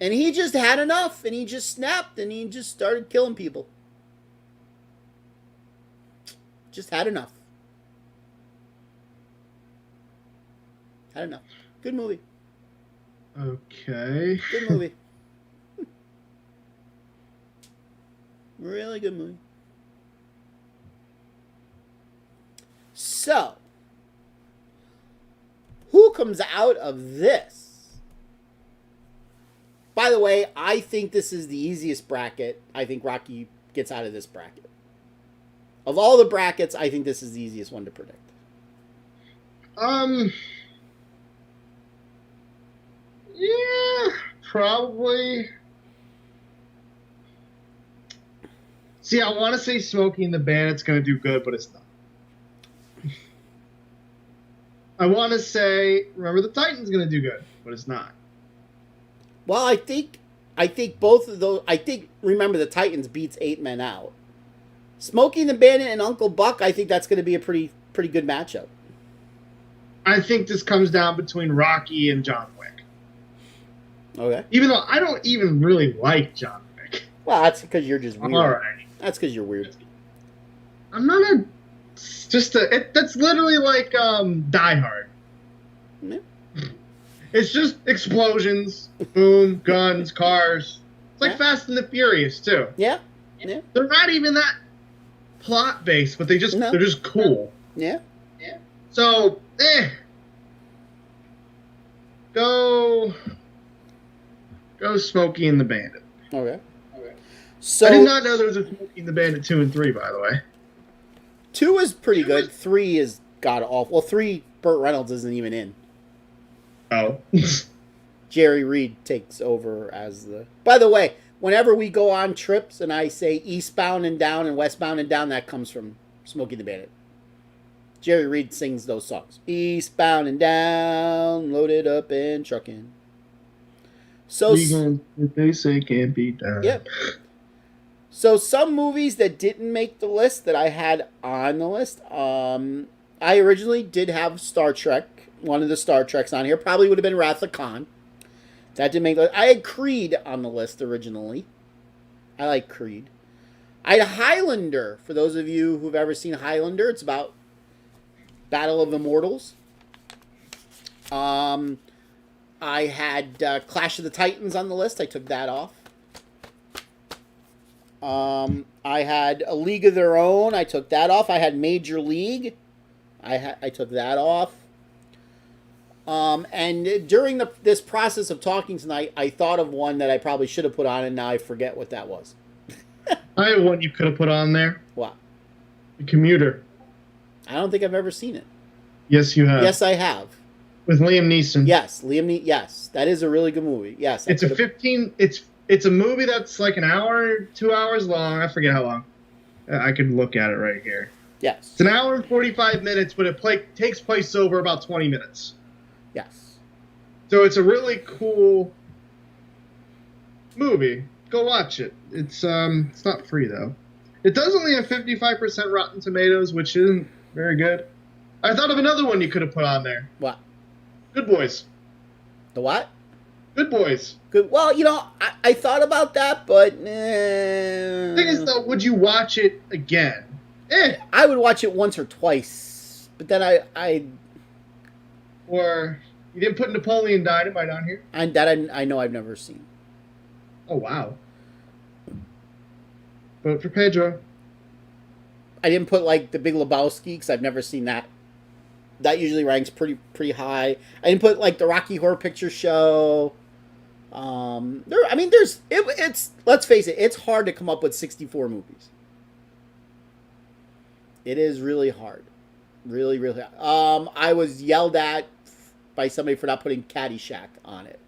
And he just had enough, and he just snapped, and he just started killing people. Just had enough. Had enough. Good movie. Okay. Good movie. Really good movie. So, who comes out of this? By the way, I think this is the easiest bracket. I think Rocky gets out of this bracket. Of all the brackets, I think this is the easiest one to predict. Yeah, probably. See, I want to say Smokey and the Bandit's going to do good, but it's not. I want to say Remember the Titans going to do good, but it's not. Well, I think both of those. I think Remember the Titans beats 8 Men Out. Smokey and the Bandit and Uncle Buck. I think that's going to be a pretty good matchup. I think this comes down between Rocky and John Wick. Okay. Even though I don't even really like John Wick. Well, that's because you're just weird. All right. That's because you're weird. I'm not a. That's literally like Die Hard. Yeah. It's just explosions, boom, guns, cars. It's like Fast and the Furious too. Yeah. Yeah. They're not even that plot based, but they're just cool. Yeah. Yeah. So, Go Smokey and the Bandit. Okay. So I did not know there was a Smokey and the Bandit 2 and 3, by the way. 2 is pretty good. 3 is god awful. Well, 3, Burt Reynolds isn't even in. Oh. Jerry Reed takes over as the... By the way, whenever we go on trips and I say eastbound and down and westbound and down, that comes from Smokey the Bandit. Jerry Reed sings those songs. Eastbound and down, loaded up and trucking. So they say can't be done. Yep. So some movies that didn't make the list that I had on the list, I I originally did have Star Trek, one of the Star Treks on here. Probably would have been Wrath of Khan. That didn't make. I had Creed on the list originally. I like Creed. I had Highlander. For those of you who've ever seen Highlander, it's about Battle of Immortals. I had Clash of the Titans on the list. I took that off. I had A League of Their Own. I took that off. I had Major League. I took that off. And during this process of talking tonight, I thought of one that I probably should have put on, and now I forget what that was. I have one you could have put on there. What? The Commuter. I don't think I've ever seen it. Yes, you have. Yes, I have. With Liam Neeson. Yes, Liam Neeson. Yes, that is a really good movie. Yes, it's a movie that's like an hour, 2 hours long. I forget how long. I could look at it right here. Yes. It's an hour and 45 minutes, but it takes place over about 20 minutes. Yes. So it's a really cool movie. Go watch it. It's not free though. It does only have 55% Rotten Tomatoes, which isn't very good. I thought of another one you could have put on there. What? Good Boys. The what? Good Boys. Good. Well, I thought about that, but The thing is, though, would you watch it again? I would watch it once or twice, but then I Or you didn't put Napoleon Dynamite on here? I know I've never seen. Oh, wow. Vote for Pedro. I didn't put like The Big Lebowski because I've never seen that. That usually ranks pretty high. I didn't put like the Rocky Horror Picture Show. It's let's face it, it's hard to come up with 64 movies. It is really hard, really hard. I was yelled at by somebody for not putting Caddyshack on it.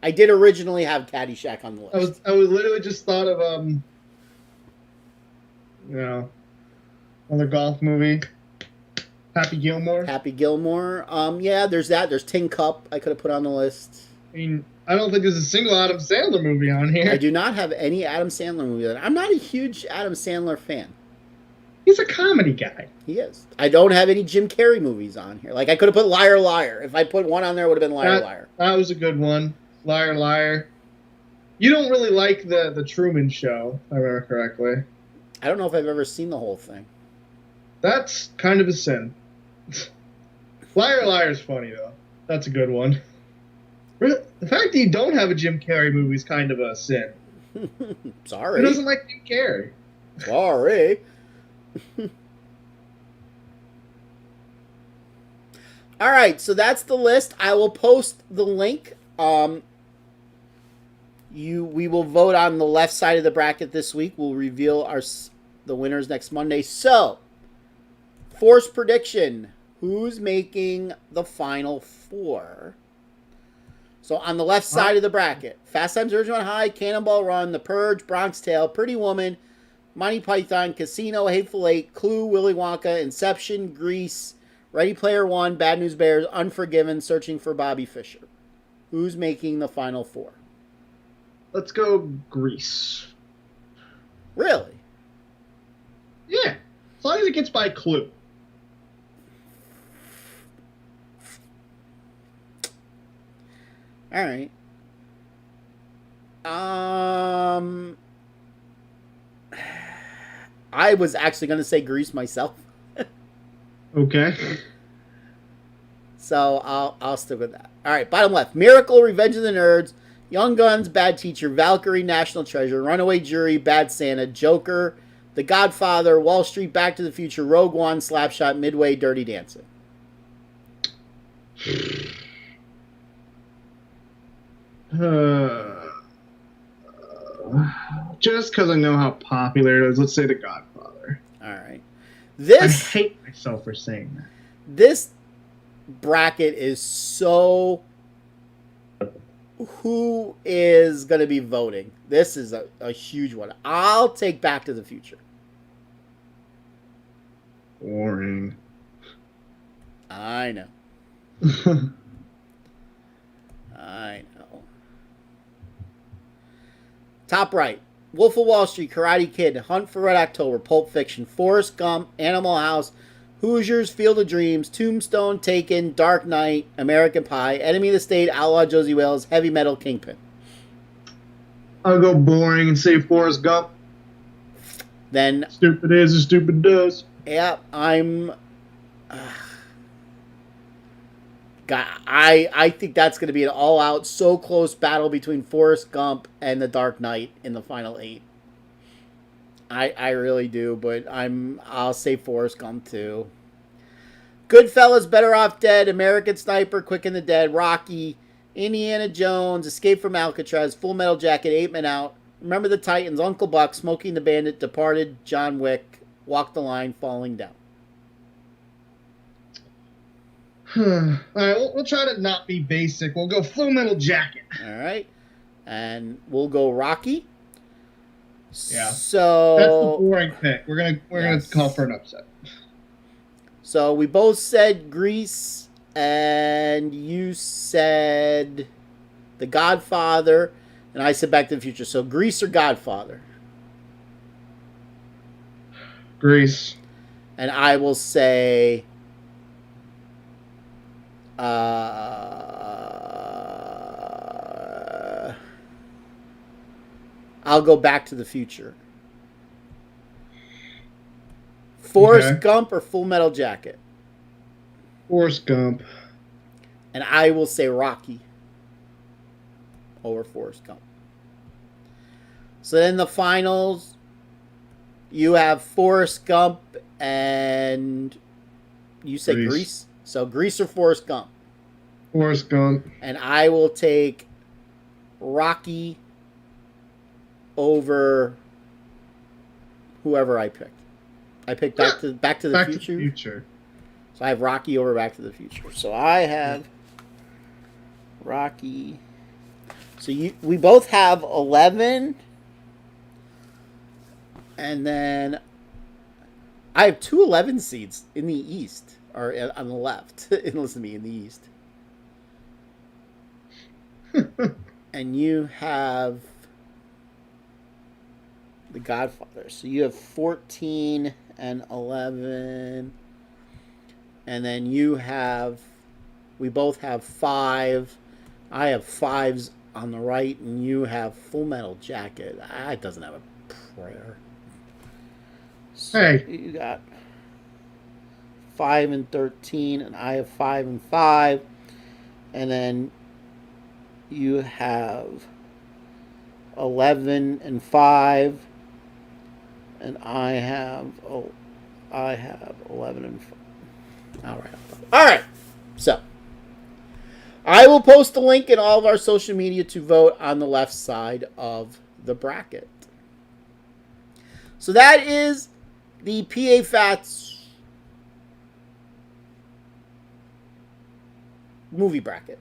I did originally have Caddyshack on the list. I was literally just thought of another golf movie. Happy Gilmore. Happy Gilmore. Yeah, there's that. There's Tin Cup. I could have put on the list. I mean, I don't think there's a single Adam Sandler movie on here. I do not have any Adam Sandler movie. I'm not a huge Adam Sandler fan. He's a comedy guy. He is. I don't have any Jim Carrey movies on here. Like, I could have put Liar Liar. If I put one on there, it would have been Liar Liar. That was a good one. Liar Liar. You don't really like the Truman Show, if I remember correctly. I don't know if I've ever seen the whole thing. That's kind of a sin. Liar Liar's funny, though. That's a good one. The fact that you don't have a Jim Carrey movie is kind of a sin. Sorry. Who doesn't like Jim Carrey? Sorry. All right, so that's the list. I will post the link. We will vote on the left side of the bracket this week. We'll reveal the winners next Monday. So, forced prediction. Who's making the final four? So on the left side of the bracket, Fast Times at Ridgemont High, Cannonball Run, The Purge, Bronx Tale, Pretty Woman, Monty Python, Casino, Hateful Eight, Clue, Willy Wonka, Inception, Grease, Ready Player One, Bad News Bears, Unforgiven, Searching for Bobby Fischer. Who's making the final four? Let's go Grease. Really? Yeah. As long as it gets by Clue. All right. I was actually going to say Grease myself. Okay. So I'll stick with that. All right, bottom left. Miracle, Revenge of the Nerds, Young Guns, Bad Teacher, Valkyrie, National Treasure, Runaway Jury, Bad Santa, Joker, The Godfather, Wall Street, Back to the Future, Rogue One, Slapshot, Midway, Dirty Dancing. Just because I know how popular it is, let's say The Godfather. All right. I hate myself for saying that. This bracket is so... Who is going to be voting? This is a huge one. I'll take Back to the Future. Boring. I know. I know. Top right. Wolf of Wall Street, Karate Kid, Hunt for Red October, Pulp Fiction, Forrest Gump, Animal House, Hoosiers, Field of Dreams, Tombstone, Taken, Dark Knight, American Pie, Enemy of the State, Outlaw Josie Wales, Heavy Metal, Kingpin. I'll go boring and say Forrest Gump. Then, Stupid is as stupid does. yeah, I think that's going to be an all-out, so close battle between Forrest Gump and The Dark Knight in the final 8. I really do, but I'll say Forrest Gump too. Goodfellas, Better Off Dead, American Sniper, Quick and the Dead, Rocky, Indiana Jones, Escape from Alcatraz, Full Metal Jacket, 8 Men Out, Remember the Titans, Uncle Buck, Smoking the Bandit, Departed, John Wick, Walk the Line, Falling Down. All right, we'll try to not be basic. We'll go Full Metal Jacket. All right. And we'll go Rocky. Yeah. So that's the boring pick. We're gonna call for an upset. So we both said Grease, and you said The Godfather, and I said Back to the Future. So Grease or Godfather? Grease. And I will say I'll go Back to the Future. Forrest Gump or Full Metal Jacket? Forrest Gump. And I will say Rocky over Forrest Gump. So then the finals, you have Forrest Gump and you said Grease. So Grease or Forrest Gump? Forrest Gump. And I will take Rocky over whoever I picked. I picked Back to the Future. So I have Rocky over Back to the Future. So I have Rocky. So we both have 11. And then I have 2 11 seeds in the East. Or on the left. Listen to me, in the East. And you have The Godfather. So you have 14 and 11. And then you have... We both have 5. I have 5s on the right. And you have Full Metal Jacket. It doesn't have a prayer. So hey. You got 5 and 13. And I have 5 and 5. And then you have 11 and 5. And I have 11 and 5. All right. So I will post a link in all of our social media to vote on the left side of the bracket. So that is the PA Phatts movie bracket.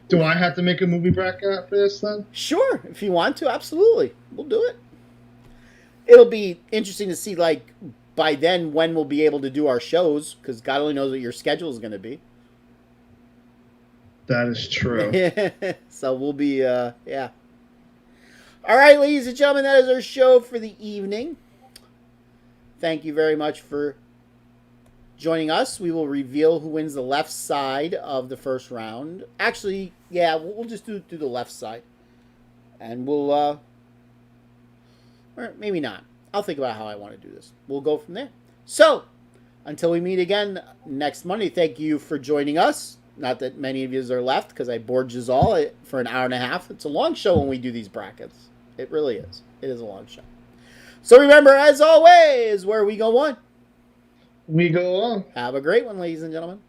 Do I have to make a movie bracket after this then? Sure, if you want to, absolutely. We'll do it. It'll be interesting to see, like, by then when we'll be able to do our shows, because God only knows what your schedule is going to be. That is true. So we'll be, yeah. All right, ladies and gentlemen, that is our show for the evening. Thank you very much for joining us. We will reveal who wins the left side of the first round. Actually, yeah, we'll just do the left side. And we'll, or maybe not. I'll think about how I want to do this. We'll go from there. So, until we meet again next Monday, thank you for joining us. Not that many of you are left, because I bored you all for an hour and a half. It's a long show when we do these brackets. It really is. It is a long show. So remember, as always, where we go on, we go on. Have a great one, ladies and gentlemen.